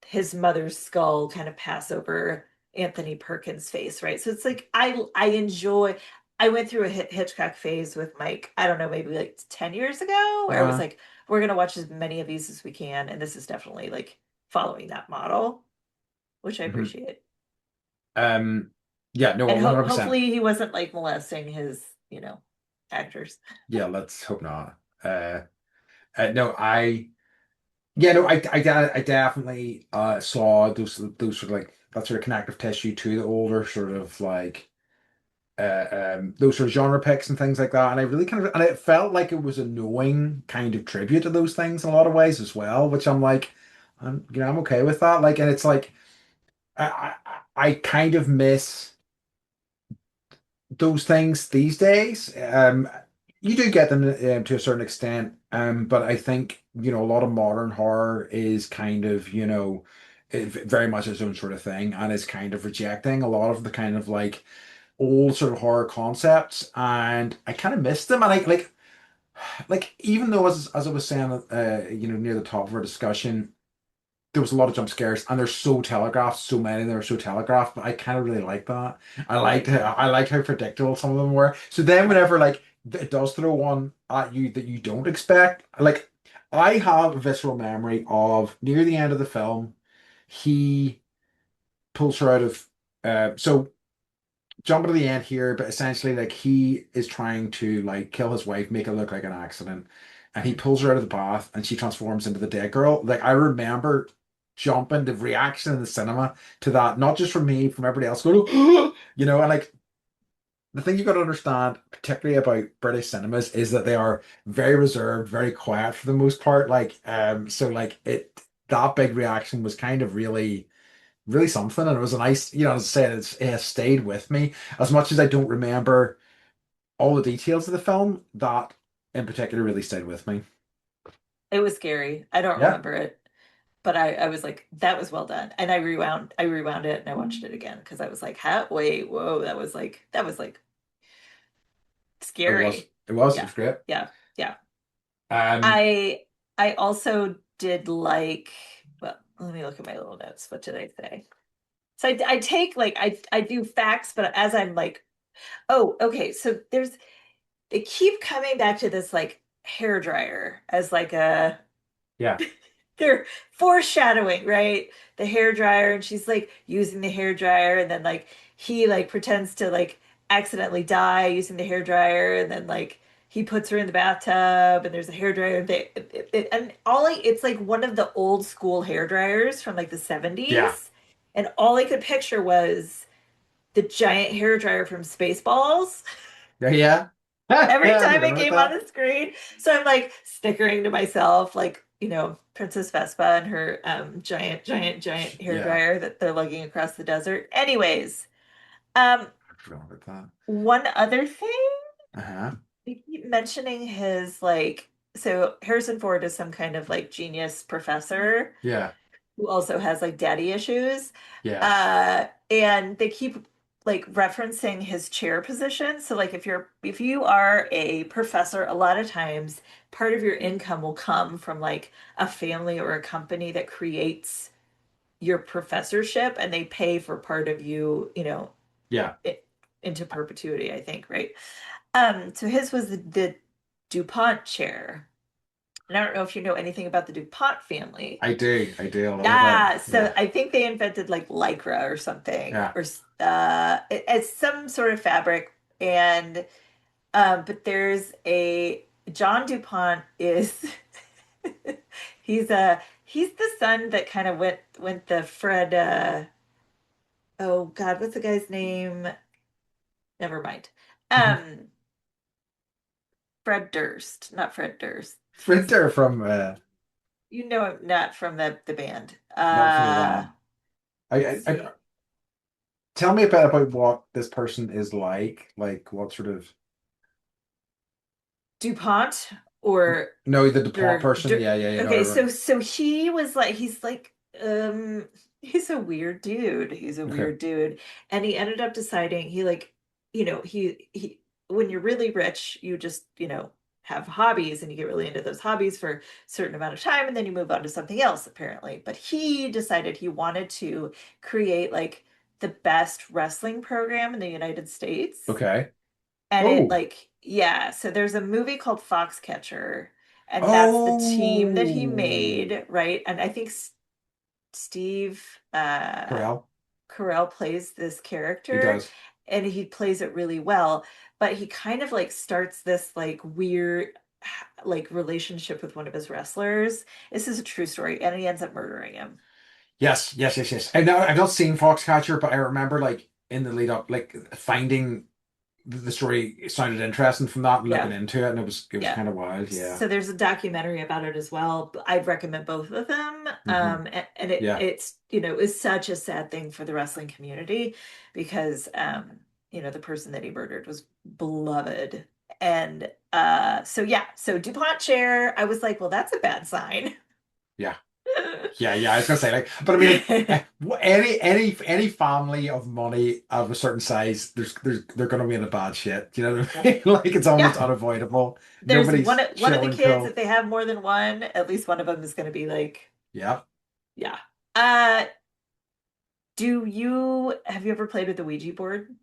his mother's skull kind of pass over Anthony Perkins' face, right? So it's like I enjoy. I went through a Hitchcock phase with Mike. I don't know, maybe like 10 years ago, where I was Uh, like, we're gonna watch as many of these as we can, and this is definitely like following that model, which I mhm. appreciate. Um, yeah, no, And 100%. hopefully he wasn't like molesting his, actors. Yeah, let's hope not. No, yeah, no, I definitely saw those sort of like that sort of connective tissue to the older sort of like those sort of genre picks and things like that. And I really kind of, and it felt like it was a knowing kind of tribute to those things in a lot of ways as well, which I'm like, I'm okay with that. Like, and it's like, I kind of miss those things these days. You do get them to a certain extent, but I think a lot of modern horror is kind of very much its own sort of thing, and is kind of rejecting a lot of the kind of like old sort of horror concepts, and I kind of miss them. And I like even though as I was saying, near the top of our discussion, there was a lot of jump scares and they're so telegraphed, so many of them are so telegraphed, but I kind of really like that. Right. I liked how predictable some of them were. So then Yeah. whenever like it does throw one at you that you don't expect, like I have a visceral memory of near the end of the film, he pulls her out of so jumping to the end here, but essentially like he is trying to like kill his wife, make it look like an accident, and he Mhm. pulls her out of the bath and she transforms into the dead girl. Like I remember jumping, the reaction in the cinema to that, not just from me, from everybody else going, and like the thing you got to understand, particularly about British cinemas, is that they are very reserved, very quiet for the most part. So like that big reaction was kind of really something, and it was a nice, as I said, it has stayed with me as much as I don't remember all the details of the film. That in particular really stayed with me. It was scary. I don't Yeah, remember it, but I was like, that was well done. And I rewound it and I watched it again because I was like, how, wait, whoa, that was like it was. scary. It Yeah, was great. yeah, yeah. Um, I also did like, well, let me look at my little notes. What did I say? So I take like I do facts, but as I'm like, oh, okay. So they keep coming back to this like hair dryer as like a yeah, they're foreshadowing, right? The hair dryer, and she's like using the hair dryer, and then like he like pretends to like accidentally die using the hair dryer, and then like he puts her in the bathtub, and there's a hair dryer. And it's like one of the old school hair dryers from like the yeah, 70s, and all I could picture was the giant hair dryer from Spaceballs yeah, yeah. every I time forgot it about came on that. the screen. So I'm like snickering to myself, like, Princess Vespa and her giant, giant, giant hair Yeah, dryer that they're lugging across the desert. Anyways, um, I forgot about that. one other thing, Uh-huh. they keep mentioning his like, so Harrison Ford is some kind of like genius professor Yeah, who also has like daddy issues. yeah, And they keep like referencing his chair position. So like if you are a professor, a lot of times part of your income will come from like a family or a company that creates your professorship and they pay for part of you, yeah. it, into perpetuity, I think, right? So his was the DuPont chair. And I don't know if you know anything about the DuPont family. I do a little bit. Yeah, so Yeah, I think they invented like Lycra or something, yeah. or it's some sort of fabric. And but there's a John DuPont is he's the son that kind of went the Fred. Oh God, what's the guy's name? Never mind. Um, Fred Durst, not Fred Durst. Sprinter from You know him not from the band. not from the band. Let's I see, tell me a bit about what this person is like. Like what sort of DuPont or no, the DuPont Dur, person. Dur, Yeah, yeah, you know. okay, so he was like he's a weird dude. He's a Okay, weird dude. And he ended up deciding he like, he when you're really rich, you just, have hobbies and you get really into those hobbies for a certain amount of time and then you move on to something else apparently. But he decided he wanted to create like the best wrestling program in the United States. okay. And it Oh, like, yeah, so there's a movie called Foxcatcher, and that's the team that he oh, made, right? And I think Steve Carell. Carell plays this He character does. and he plays it really well, but he kind of like starts this like weird like relationship with one of his wrestlers. This is a true story, and he ends up murdering him. Yes, yes, yes, yes. I've not seen Foxcatcher, but I remember like in the lead up, like finding the story sounded interesting from that and looking Yeah. into it, and it was Yeah. kind of wild. Yeah. So there's a documentary about it as well. I'd recommend both of them. And Yeah. it's, is such a sad thing for the wrestling community because, the person that he murdered was beloved. And so yeah, so DuPont chair, I was like, well, that's a bad sign. Yeah. Yeah, yeah, I was gonna say like, but I mean, like, any family of money of a certain size, they're gonna be in a bad shit. You know what I mean? Like it's almost Yeah, unavoidable. there's Nobody's one of chill the and kids, if cool. they have more than one, at least one of them is going to be like, Yeah, yeah. Uh, have you ever played with the Ouija board?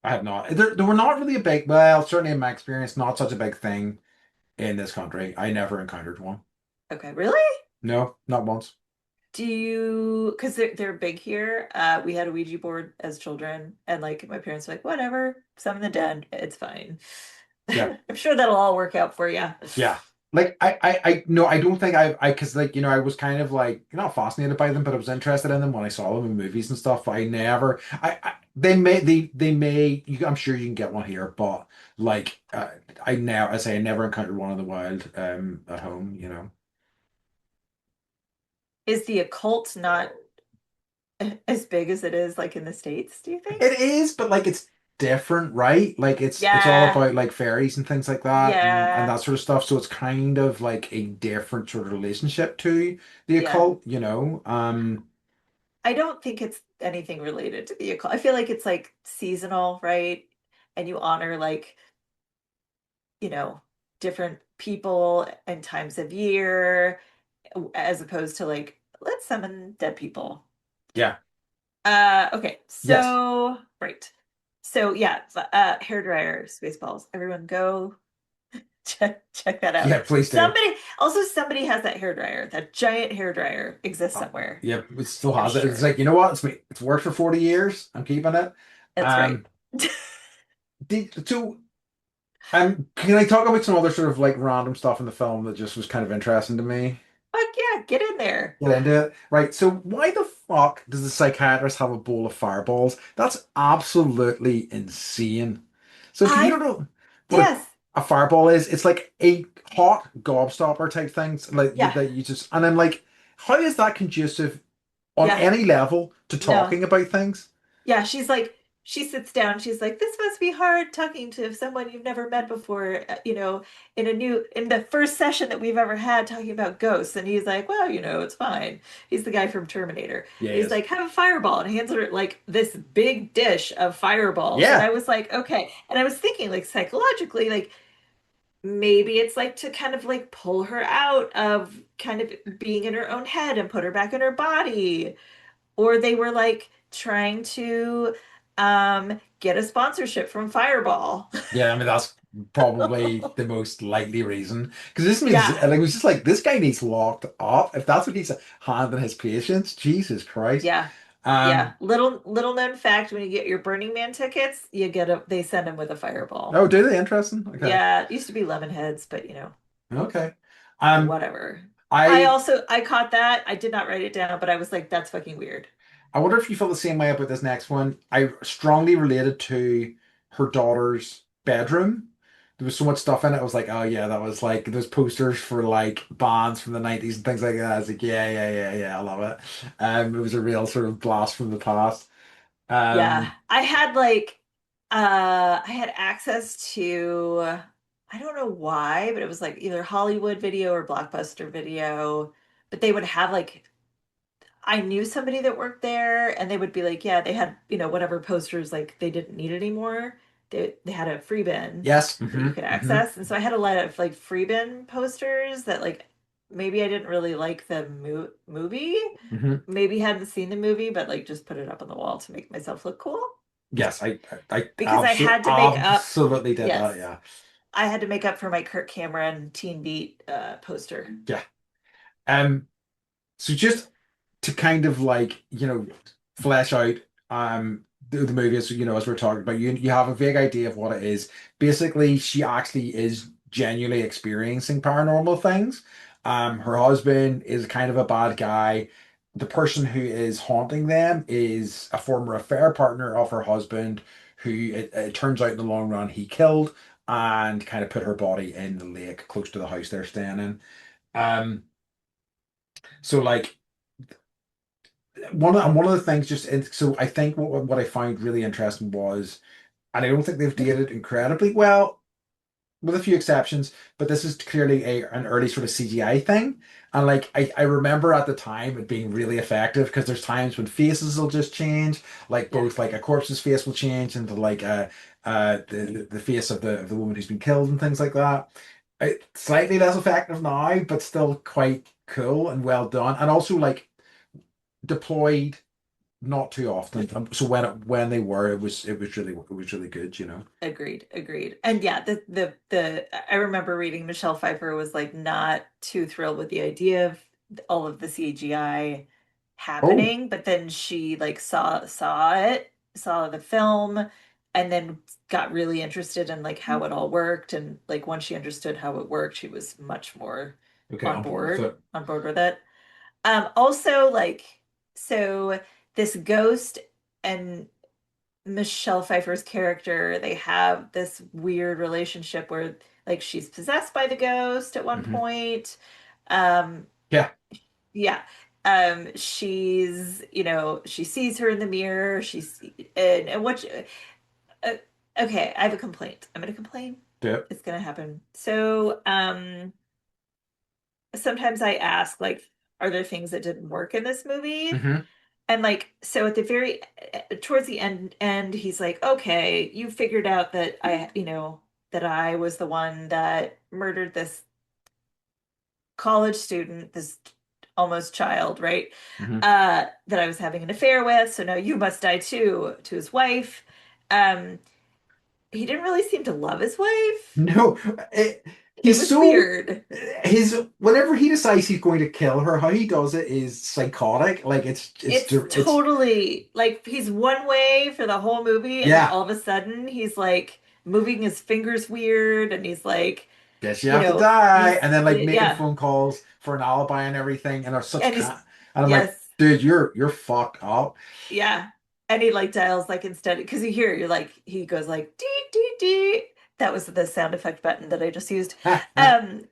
I have not. They were not really a big. Well, certainly in my experience, not such a big thing in this country. I never encountered one. Okay, really? No, not once. Because they're big here. We had a Ouija board as children, and like my parents were like, whatever, summon the dead, it's fine. Yeah, I'm sure that'll all work out for you. yeah. like no, I don't think because like I was kind of like not fascinated by them, but I was interested in them when I saw them in movies and stuff. But I never, I'm sure you can get one here, but like I say I never encountered one in the wild at home. Is the occult not as big as it is like in the States, do you think? It is, but like it's different, right? Like it's all Yeah, about like fairies and things like that and yeah, that sort of stuff. So it's kind of like a different sort of relationship to the yeah. occult. I don't think it's anything related to the occult. I feel like it's like seasonal, right? And you honor like, you know, different people and times of year as opposed to like, let's summon dead people. Yeah. Okay, Yes. so right. So yeah, hair dryer, Spaceballs. Everyone go check that out. Yeah, please do. Somebody has that hair dryer. That giant hair dryer exists Uh, somewhere. yeah, it still I'm has it. It's sure. like, you know what? It's worked for 40 years. I'm keeping it. That's right. Um, so can I talk about some other sort of like random stuff in the film that just was kind of interesting to me? Fuck yeah, get in there. Get into it. Right. So why the fuck does the psychiatrist have a bowl of fireballs? That's absolutely insane. So if you I don't know what yes. a fireball is, it's like a hot gobstopper type thing. Like Yeah. that you just and then like how is that conducive on Yeah. any level to No. talking about things? Yeah, she sits down. She's like, this must be hard talking to someone you've never met before, in the first session that we've ever had talking about ghosts. And he's like, well, it's fine. He's the guy from Terminator. Yeah, And he's yes. like, have a fireball and hands her like this big dish of fireballs. And I Yeah. was like, okay. And I was thinking like psychologically, like maybe it's like to kind of like pull her out of kind of being in her own head and put her back in her body, or they were like trying to get a sponsorship from Fireball. Yeah, I mean that's probably the most likely reason. Because this means Yeah. like it was just like this guy needs locked up. If that's what he's handing his patients, Jesus Christ. Yeah. Yeah. Um, Little known fact, when you get your Burning Man tickets, they send them with a fireball. oh, do they? Interesting. Okay. Yeah, it used to be lemon heads, but Okay. Um, whatever. I I caught that. I did not write it down, but I was like, that's fucking weird. I wonder if you feel the same way about this next one. I strongly related to her daughter's bedroom. There was so much stuff in it. I was like, oh yeah, that was like those posters for like bands from the 90s and things like that. I was like, yeah, yeah, yeah, yeah, I love it. It was a real sort of blast from the past. Yeah. Um, I had access to, I don't know why, but it was like either Hollywood Video or Blockbuster Video, but they would have like, I knew somebody that worked there and they would be like, yeah, they had, whatever posters like they didn't need anymore. They had a free bin yes. that you could Hmm. access. And so I had a lot of like free bin posters that like maybe I didn't really like the movie, Hmm. maybe hadn't seen the movie, but like just put it up on the wall to make myself look cool Yes, I because I absolutely had to make up. absolutely did Yes, that. Yeah. I had to make up for my Kirk Cameron Teen Beat poster. Yeah. Um, so just to kind of like, flesh out the movie as as we're talking about, you have a vague idea of what it is. Basically, she actually is genuinely experiencing paranormal things. Her husband is kind of a bad guy. The person who is haunting them is a former affair partner of her husband, who it turns out in the long run he killed and kind of put her body in the lake close to the house they're staying in. Um, so like one of the things so I think what I found really interesting was, and I don't think they've dated incredibly well with a few exceptions, but this is clearly an early sort of CGI thing. And like I remember at the time it being really effective because there's times when faces will just change, like Yeah, both like a corpse's face will change into like the face of the woman who's been killed and things like that. Slightly less effective now, but still quite cool and well done. And also like deployed not too often. So when they were, it was really good. agreed. And yeah, the I remember reading Michelle Pfeiffer was like not too thrilled with the idea of all of the CGI Oh, happening, but then she like saw the film and then got really interested in like how it all worked. And like once she understood how it worked, she was much more Okay, on board with it. on board with it. Also like so this ghost and Michelle Pfeiffer's character, they have this weird relationship where like she's possessed by the ghost at one Hmm. point. Um, Yeah. yeah. She's, she sees her in the mirror. And what, uh, okay, I have a complaint. I'm gonna complain. Do it. It's gonna happen. So, sometimes I ask, like, are there things that didn't work in this movie? Hmm. And like, so at the very towards the end, he's like, okay, you figured out that that I was the one that murdered this college student, this almost child, right? Hmm. That I was having an affair with. So now you must die too, to his wife. Um, he didn't really seem to love his wife. No, it, It he's was so weird. his whenever he decides he's going to kill her, how he does it is psychotic. Like It's it's totally like he's one way for the whole movie, and then yeah. all of a sudden he's like moving his fingers weird, and he's like, Guess you have to die, he's and then like making yeah, phone calls for an alibi and everything, and they're such and he's cat. And I'm like, yes, dude, you're fucked up. yeah. And he like dials like instead because you hear you're like he goes like dee dee dee. That was the sound effect button that I just used. Um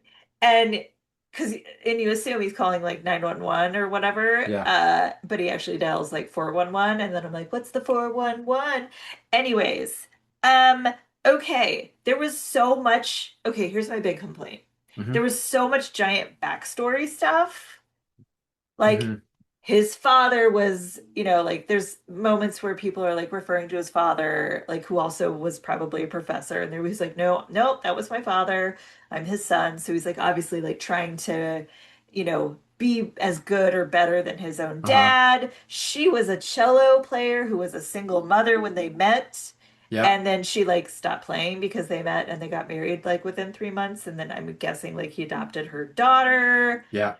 and because and you assume he's calling like 911 or whatever, Yeah. but he actually dials like 411 and then I'm like, what's the 411? Anyways, um, okay. There was so much okay, here's my big complaint. There Hmm. was so much giant backstory stuff like Hmm. his father was, like there's moments where people are like referring to his father, like who also was probably a professor, and there was like, no, no, that was my father. I'm his son. So he's like obviously like trying to, be as good or better than his own Uh-huh. dad. She was a cello player who was a single mother when they met. Yeah. And then she like stopped playing because they met and they got married like within 3 months. And then I'm guessing like he adopted her daughter Yeah.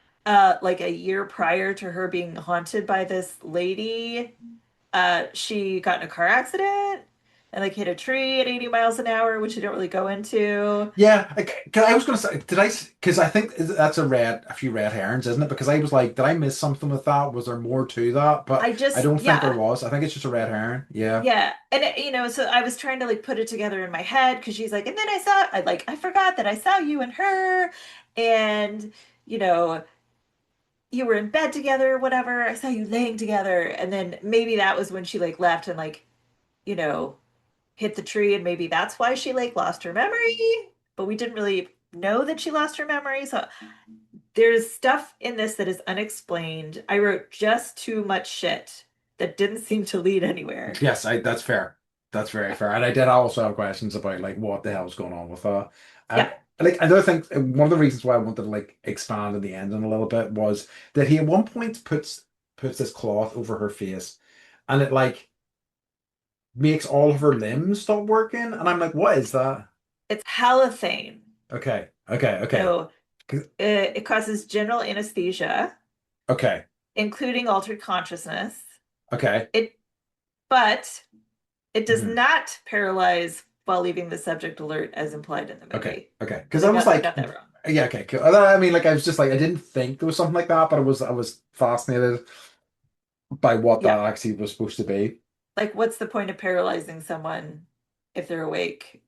like a year prior to her being haunted by this lady. She got in a car accident and like hit a tree at 80 miles an hour, which they don't really go into. Yeah, I was gonna say, did I? Because I think that's a few red herrings, isn't it? Because I was like, did I miss something with that? Was there more to that? But I don't think there Yeah, was. I think it's just a red herring. Yeah. yeah. And so I was trying to like put it together in my head because she's like, and then I forgot that I saw you and her and, you know, you were in bed together, whatever. I saw you laying together. And then maybe that was when she like left and like, you know, hit the tree and maybe that's why she like lost her memory, but we didn't really know that she lost her memory. So there's stuff in this that is unexplained. I wrote just too much shit that didn't seem to lead anywhere. Yes, I that's fair. That's very fair. And I did also have questions about like what the hell's going on with her. Yeah, And like another thing, one of the reasons why I wanted to like expand on the ending a little bit was that he at one point puts this cloth over her face, and it like makes all of her limbs stop working. And I'm like, what is that? it's halothane. Okay, okay, okay, So it causes general anesthesia, okay, including altered consciousness. okay. It, but it does Mhm. not paralyze while leaving the subject alert as implied in the Okay, movie. okay. Because Because I was I like, got that wrong. yeah, okay, cool. I mean, like, I was just like, I didn't think there was something like that, but I was fascinated by what Yeah. that actually was supposed to be. Like, what's the point of paralyzing someone if they're awake?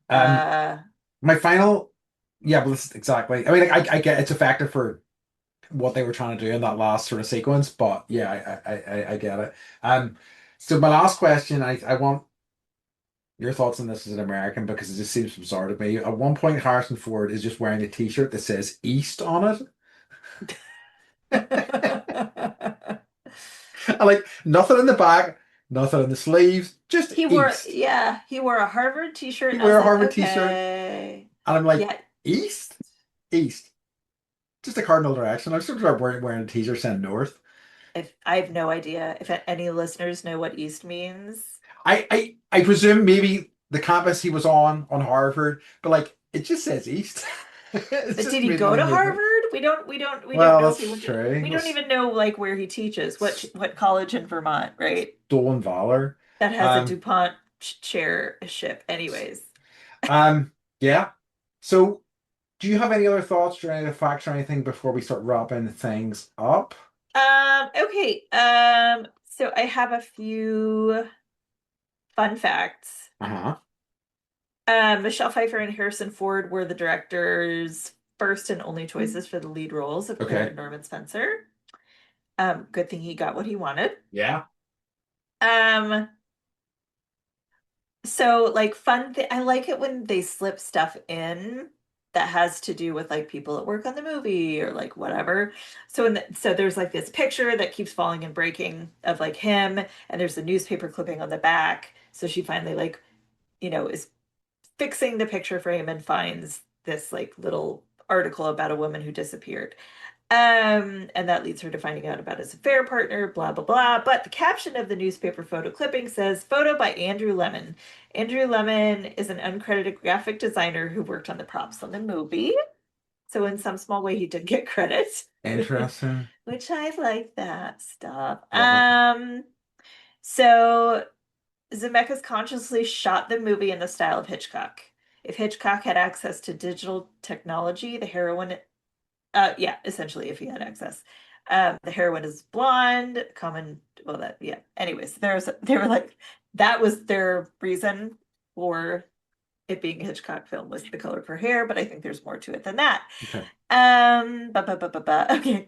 Um, Uh, my final, yeah, but this exactly. I mean, like, I get it's effective for what they were trying to do in that last sort of sequence, but yeah, I get it. So my last question, I want your thoughts on this as an American because it just seems bizarre to me. At one point, Harrison Ford is just wearing a t-shirt that says East on it. I like nothing in the back, nothing in the sleeves, just East. he wore a Harvard t-shirt, He and I was wear a like, Harvard t-shirt, okay. and I'm like, Yeah, East? East. Just a cardinal direction. I'm sort of wearing a t-shirt saying North. if I have no idea if any listeners know what East means. I presume maybe the campus he was on Harvard, but like it just says East. It's But did just he made go to made me. Harvard? We don't Well, know if he that's went to, true. we don't Let's even know like where he teaches, what college in Vermont, right? stolen valor. That has a Um, DuPont. share a ship anyways. Yeah. So, do you have any other thoughts or any other facts or anything before we start wrapping things up? Okay. So I have a few fun facts. Uh-huh. Michelle Pfeiffer and Harrison Ford were the director's first and only choices for the lead roles of Claire Okay. and Norman Spencer. Good thing he got what he wanted. Yeah. Um, so like fun th I like it when they slip stuff in that has to do with like people that work on the movie or like whatever. So there's like this picture that keeps falling and breaking of like him, and there's a newspaper clipping on the back. So she finally like, is fixing the picture frame and finds this like little article about a woman who disappeared. And that leads her to finding out about his affair partner, blah, blah, blah. But the caption of the newspaper photo clipping says, Photo by Andrew Lemon. Andrew Lemon is an uncredited graphic designer who worked on the props on the movie. So, in some small way, he did get credit, Interesting. which I like that stuff. Love it. So Zemeckis consciously shot the movie in the style of Hitchcock. If Hitchcock had access to digital technology, the heroine yeah, essentially, if he had access. The heroine is blonde, common. Well, that yeah. Anyways, they were like that was their reason for it being a Hitchcock film was the color of her hair, but I think there's more to it than that. Okay. Okay.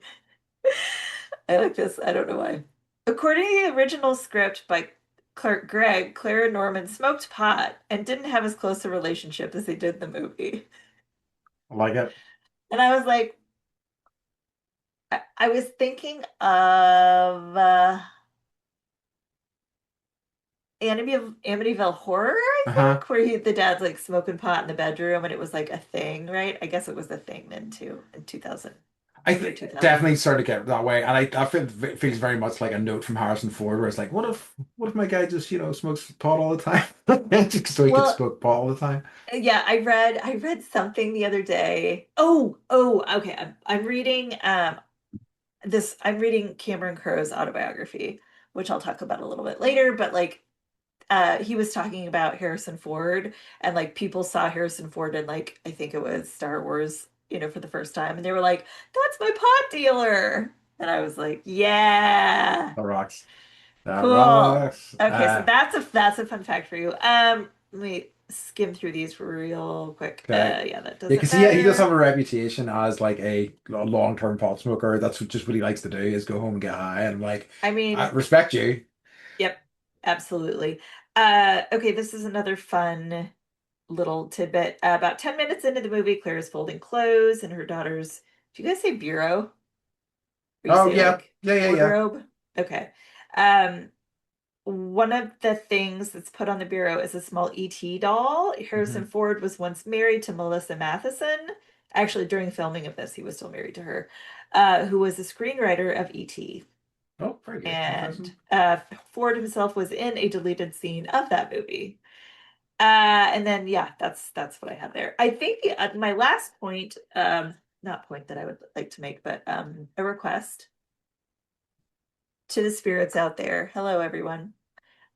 I like this. I don't know why. According to the original script by Clark Gregg, Claire and Norman smoked pot and didn't have as close a relationship as they did in the movie. I like it. And I was like, I was thinking of Amityville Horror, I Uh-huh. think, where the dad's like smoking pot in the bedroom and it was like a thing, right? I guess it was a thing then too in 2000, I year think 2000. definitely started to get that way, and I feel it feels very much like a note from Harrison Ford, where it's like, what if my guy just smokes pot all the time, just so he could Well, smoke pot all the time. yeah, I read something the other day. Okay. I'm reading I'm reading Cameron Crowe's autobiography, which I'll talk about a little bit later, but like he was talking about Harrison Ford and like people saw Harrison Ford in like I think it was Star Wars, for the first time and they were like, "That's my pot dealer." And I was like, "Yeah. That rocks. That Cool." rocks. Okay, so that's a fun fact for you. Let me skim through these real quick. Okay. Yeah, that Yeah, doesn't because he does have matter. a reputation as like a long-term pot smoker. That's just what he likes to do is go home and get high. And I'm like, I I mean, respect you. yep, absolutely. Okay, this is another fun little tidbit. About 10 minutes into the movie, Claire is folding clothes in her daughter's, do you guys say bureau? Or you Oh say yeah, like yeah, yeah, yeah. wardrobe? Okay. Um, One of the things that's put on the bureau is a small E.T. doll. Harrison Hmm. Ford was once married to Melissa Matheson. Actually, during filming of this, he was still married to her, who was a screenwriter of E.T. Oh, very good. And Interesting. Ford himself was in a deleted scene of that movie. And then yeah, that's what I have there. I think my last point, not point that I would like to make, but a request to the spirits out there. Hello, everyone.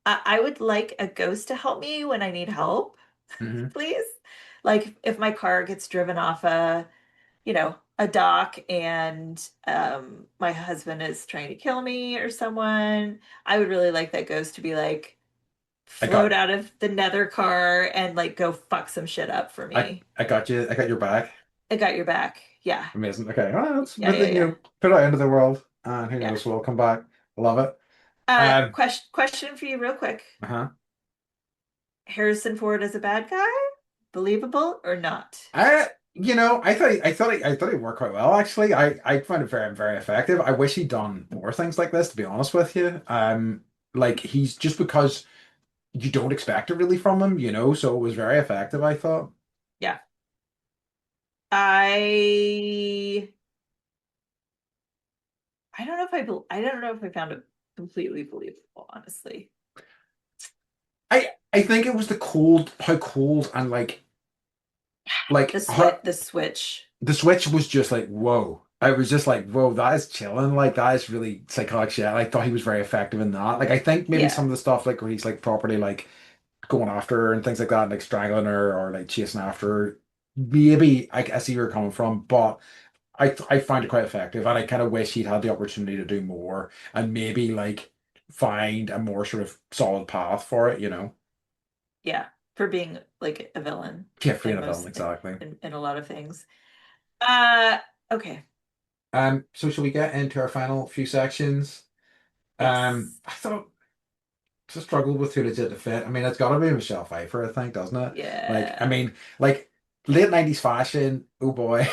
I would like a ghost to help me when I need help, Hmm. please. Like if my car gets driven off a dock and my husband is trying to kill me or someone, I would really like that ghost to be like I float got, out of the nether car and like go fuck some shit up for me. I got you. I got your back. I got your back. Yeah. Amazing. Okay. Well, that's Yeah, but yeah, then yeah. put it out into the world, and who Yeah. knows, we'll come back. Love it. Um. Question for you real quick. Uh-huh. Harrison Ford is a bad guy? Believable or not? I thought he worked quite well actually. I found it very, very effective. I wish he'd done more things like this, to be honest with you. Like he's just because you don't expect it really from him, so it was very effective, I thought. Yeah. I I don't know if I don't know if I found it completely believable, honestly. I think it was the cold, how cold and The like switch, how the switch. the switch was just like, whoa. I was just like, whoa, that is chilling. Like that is really psychotic shit. I thought he was very effective in that. Like I think maybe some Yeah. of the stuff like where he's like properly like going after her and things like that, like strangling her or like chasing after her. Maybe I see where you're coming from, but I find it quite effective, and I kind of wish he'd had the opportunity to do more and maybe like find a more sort of solid path for it, you know. Yeah, for being like a villain Carefree in and a villain, most exactly. in a lot of things. Uh, okay. So shall we get into our final few sections? Yes. I thought to struggle with who to did the fit. I mean, it's got to be Michelle Pfeiffer, I think, doesn't it? Like, I Yeah. mean, like late 90s fashion, oh boy,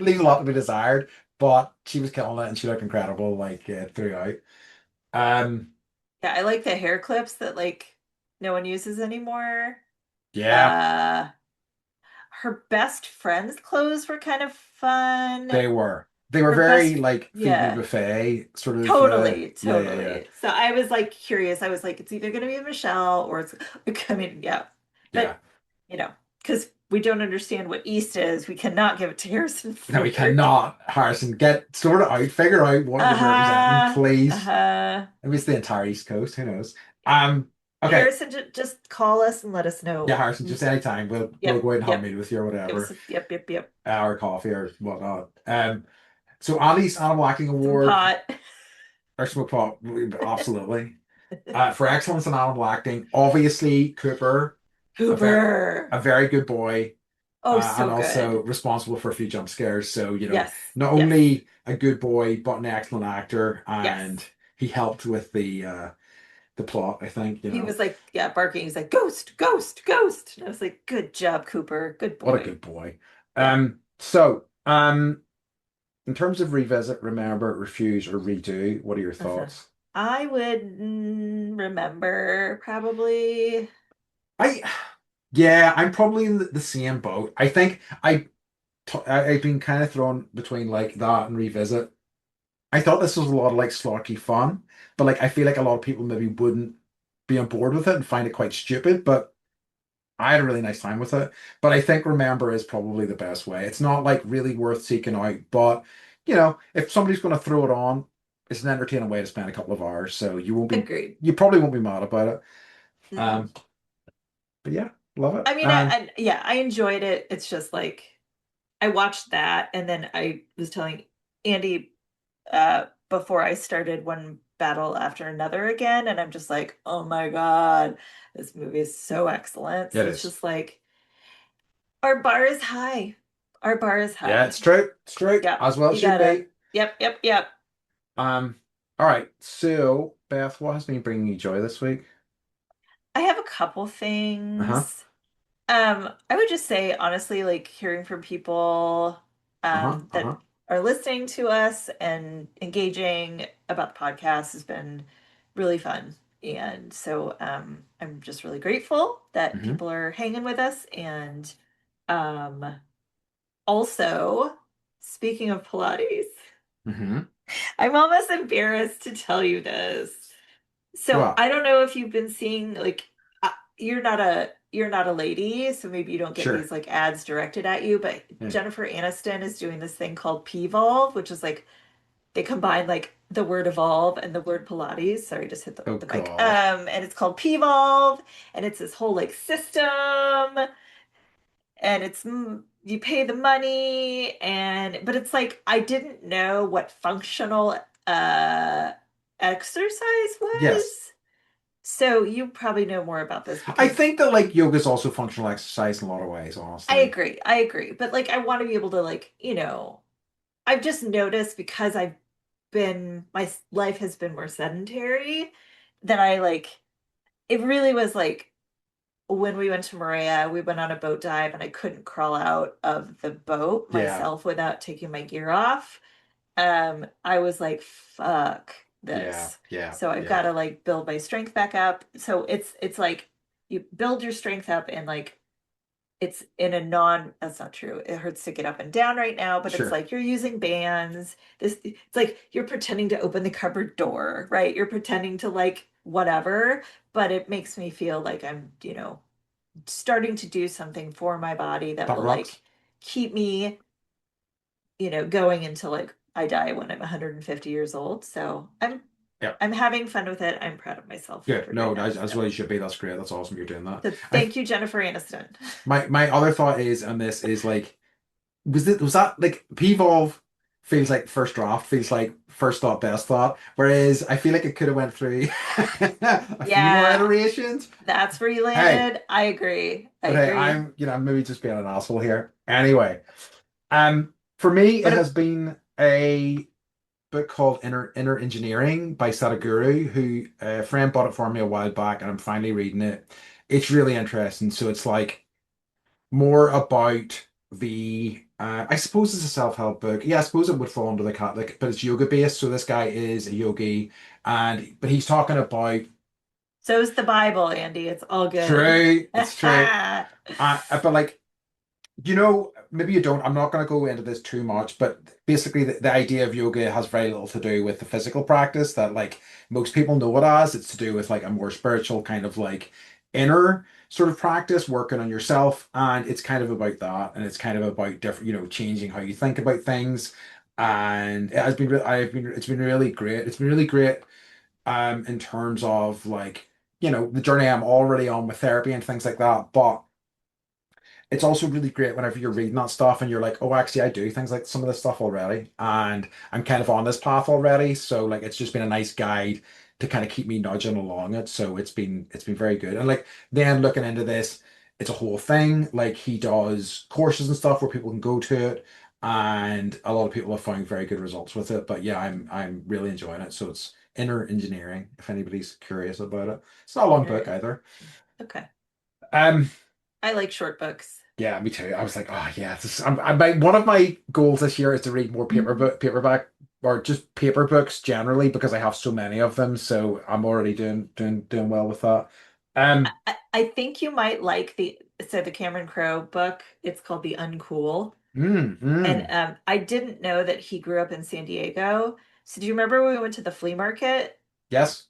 leaves a lot to be desired, but she was killing it and she looked incredible like throughout. Um, Yeah, I like the hair clips that like no one uses anymore. yeah, Uh, her best friend's clothes were kind of fun. they were. They were Her very best, like Phoebe yeah, Buffay sort of. totally, Yeah, yeah, yeah, totally. So I was like curious. I was like, it's either going to be Michelle or it's, I mean, yeah. yeah. But, you know, because we don't understand what East is, we cannot give it to Harrison No, we Ford. cannot, Harrison. Get sort it out, figure out what you're representing, Uh-huh. please. Uh-huh. Maybe it's the entire East Coast. Who knows? Okay. Harrison, just call us and let us Yeah, know. Harrison, just anytime. We'll Yep, go out and have a yep. meal with you or Give whatever, us, yep, yep, yep. or coffee or whatnot. So Annie's Animal Acting Some Award pot. or smoke pop, absolutely. For excellence in animal acting, obviously Cooper, a very Cooper. a very good boy, Oh, and so also good. responsible for a few jump scares. So Yes, not yes, only a good boy but an excellent actor, and yes. he helped with the plot. I think He was like, yeah, barking. He's like, ghost, ghost, ghost. And I was like, good job, Cooper. Good what a boy. good boy. Yeah. In terms of revisit, remember, refuse, or redo, what are your Uh-huh. thoughts? I would remember probably. I Yeah, I'm probably in the same boat. I think I've been kind of thrown between like that and revisit. I thought this was a lot of like slotty fun, but like I feel like a lot of people maybe wouldn't be on board with it and find it quite stupid, but I had a really nice time with it. But I think Remember is probably the best way. It's not like really worth seeking out, but if somebody's going to throw it on, it's an entertaining way to spend a couple of hours, so Agreed. you probably won't be mad about it. Mm-mm. Um, but yeah, love it. I mean, yeah, I enjoyed it. It's just like I watched that, and then I was telling Andy before I started one battle after another again, and I'm just like, oh my God, this movie is so excellent. It So it's is. just like our bar is high. Our bar is Yeah, high. it's true. It's true. Yep, As well it you should gotta. be. Yep, yep, yep. Um, all right. So, Beth, what has been bringing you joy this week? I have a couple Uh-huh. things. I would just say honestly, like hearing from people Uh-huh. that Uh-huh. are listening to us and engaging about the podcast has been really fun. And so I'm just really grateful that Mm-hmm. people are hanging with us. And um, also, speaking of Pilates, Mm-hmm. I'm almost embarrassed to tell you this. So Well, I don't know if you've been seeing like you're not a lady, so maybe you don't get sure. these like ads directed at you, but Yeah. Jennifer Aniston is doing this thing called P-Volve, which is like they combine like the word evolve and the word Pilates. Sorry, just hit Oh the mic. God. And it's called P-Volve, and it's this whole like system, and you pay the money, and but it's like I didn't know what functional uh exercise Yes. was. So you probably know more about this I because think that like yoga is also functional exercise in a lot of ways, I honestly. agree. I agree. But like I want to be able to like, I've just noticed because my life has been more sedentary that I like it really was like when we went to Maria, we went on a boat dive and I couldn't crawl out of the boat Yeah. myself without taking my gear off. I was like, fuck Yeah. this. Yeah. So I've got Yeah. to like build my strength back up. So it's like you build your strength up and like it's in a that's not true. It hurts to get up and down right now, but it's Sure. like you're using bands. It's like you're pretending to open the cupboard door, right? You're pretending to like whatever, but it makes me feel like I'm, starting to do something for my body that That will rocks. like keep me, going until like I die when I'm 150 years old. So I'm Yeah. I'm having fun with it. I'm proud of myself Good. for doing No, that. as So, well you should be. That's great. That's awesome you're doing that. so I thank you, Jennifer Aniston. my other thought is on this is like was that like P-Evolve feels like first draft, feels like first thought, best thought, whereas I feel like it could have went through a few more Yeah, iterations. that's where you Hey, landed. I agree. I but hey, agree. I'm I'm maybe just being an asshole here. Anyway, for me it But has been a book called Inner Engineering by Sadhguru, who a friend bought it for me a while back, and I'm finally reading it. It's really interesting. So it's like more about the I suppose it's a self-help book. Yeah, I suppose it would fall under the Catholic, but it's yoga based. So this guy is a yogi, and but he's talking about so's the Bible, Andy. It's all good. true, it's true. But like maybe you don't. I'm not going to go into this too much, but basically, the idea of yoga has very little to do with the physical practice that, like, most people know it as. It's to do with, like, a more spiritual kind of, like, inner sort of practice, working on yourself. And it's kind of about that. And it's kind of about different, changing how you think about things. And it has been, it's been really great. It's been really great, in terms of, like, the journey I'm already on with therapy and things like that. But it's also really great whenever you're reading that stuff and you're like, oh, actually, I do things like some of this stuff already, and I'm kind of on this path already. So like, it's just been a nice guide to kind of keep me nudging along it. So it's been very good. And like then looking into this, it's a whole thing. Like he does courses and stuff where people can go to it, and a lot of people have found very good results with it. But yeah, I'm really enjoying it. So it's Inner Engineering, if anybody's curious about it. It's not a long book Inner. either. Okay. Um, I like short books. Yeah, me too. I was like, oh yeah, one of my goals this year is to read more paperback or just paper books generally because I have so many of them. So I'm already doing well with that. Um, I think you might like the Cameron Crowe book. It's called The Uncool. mm, And mm, I didn't know that he grew up in San Diego. So do you remember when we went to the flea market? yes.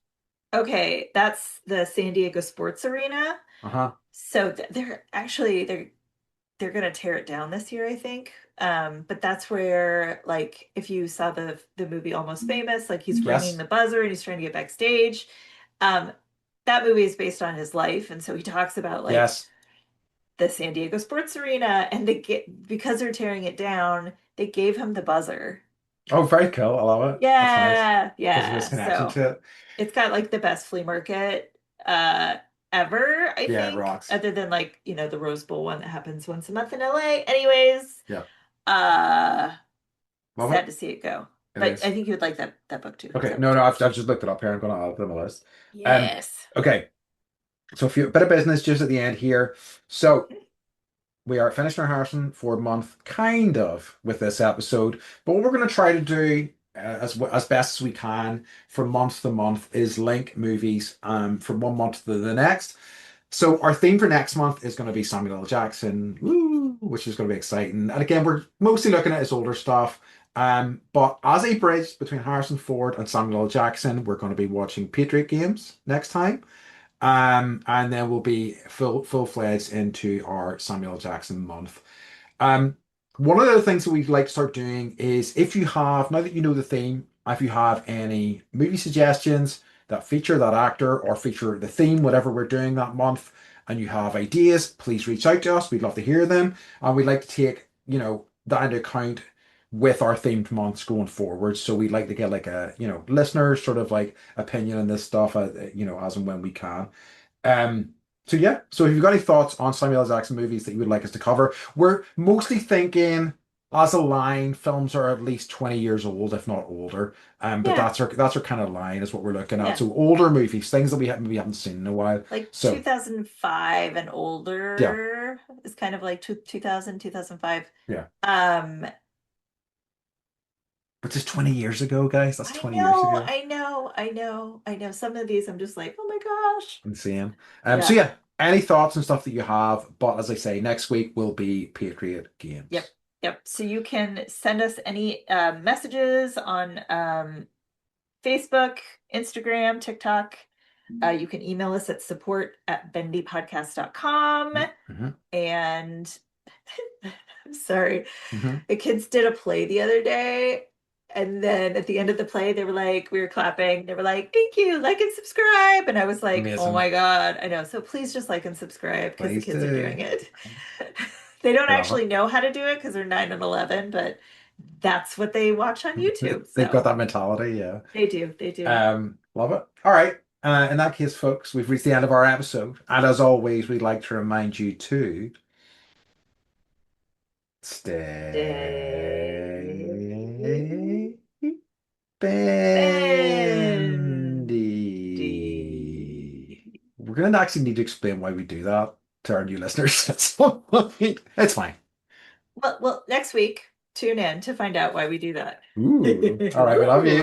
Okay, that's the San Diego Sports Arena. Uh-huh. So they're gonna tear it down this year, I think. But that's where, like, if you saw the movie Almost Famous, like he's ringing Yes. the buzzer and he's trying to get backstage. Um, that movie is based on his life, and so he talks about like Yes. the San Diego Sports Arena, and they get because they're tearing it down, they gave him the buzzer. Oh, very cool. I love it. That's nice. Yeah, Gives me this yeah. connection So to it. it's got like the best flea market uh ever, I Yeah, it think, rocks. other than like, the Rose Bowl one that happens once a month in LA. Anyways, Yeah. uh Love sad it. to see it go. It But I is. think you would like that book too. Okay. So No, no, I've just looked it up here. I'm gonna add it to my list. Um, yes. okay. So a bit of business just at the end here. So we are finishing our Harrison Ford month, kind of, with this episode. But what we're going to try to do, as best as we can from month to month, is link movies from one month to the next. So our theme for next month is going to be Samuel L. Jackson, woo, which is going to be exciting. And again, we're mostly looking at his older stuff. But as a bridge between Harrison Ford and Samuel L. Jackson, we're going to be watching Patriot Games next time. And then we'll be full-fledged into our Samuel Jackson month. Um, One of the things that we'd like to start doing is if you have, now that you know the theme, if you have any movie suggestions that feature that actor or feature the theme, whatever we're doing that month, and you have ideas, please reach out to us. We'd love to hear them. And we'd like to take, that into account with our themed months going forward. So we'd like to get like a, listeners sort of like opinion on this stuff, as and when we can. Um, so yeah, so if you've got any thoughts on Samuel L. Jackson movies that you would like us to cover, we're mostly thinking as a line, films are at least 20 years old, if not older. But Yeah, that's our kind of line is what we're looking at. yeah. So older movies, things that maybe haven't seen in a while. Like So 2005 and yeah, older is kind of like 2000, 2005. yeah. Um, But just 20 years ago, guys, that's I 20 years know, ago. I know, I know, I know. Some of these I'm just like, oh my gosh. Insane. So Yeah. yeah, any thoughts and stuff that you have, but as I say, next week will be Patriot Yep. Games. Yep. So you can send us any messages on Facebook, Instagram, TikTok. You can email us at support@bendypodcast.com. Mm-hmm. And I'm sorry, Mm-hmm. the kids did a play the other day And then at the end of the play, they were like, we were clapping. They were like, thank you, like and subscribe. And I was like, oh Amazing. my God, I know. So please just like and subscribe because the Please kids are doing do. it. They don't I love actually know how to do it because they're 9 and 11, but that's what they watch on it. YouTube. They've got So that mentality, yeah. they do, they do. Love it. All right. In that case, folks, we've reached the end of our episode. And as always, we'd like to remind you to Stay stay bendy. bendy. We're going to actually need to explain why we do that to our new listeners at some point. It's fine. Well, next week, tune in to find out why we do that. Ooh. All right. We love you. Ooh.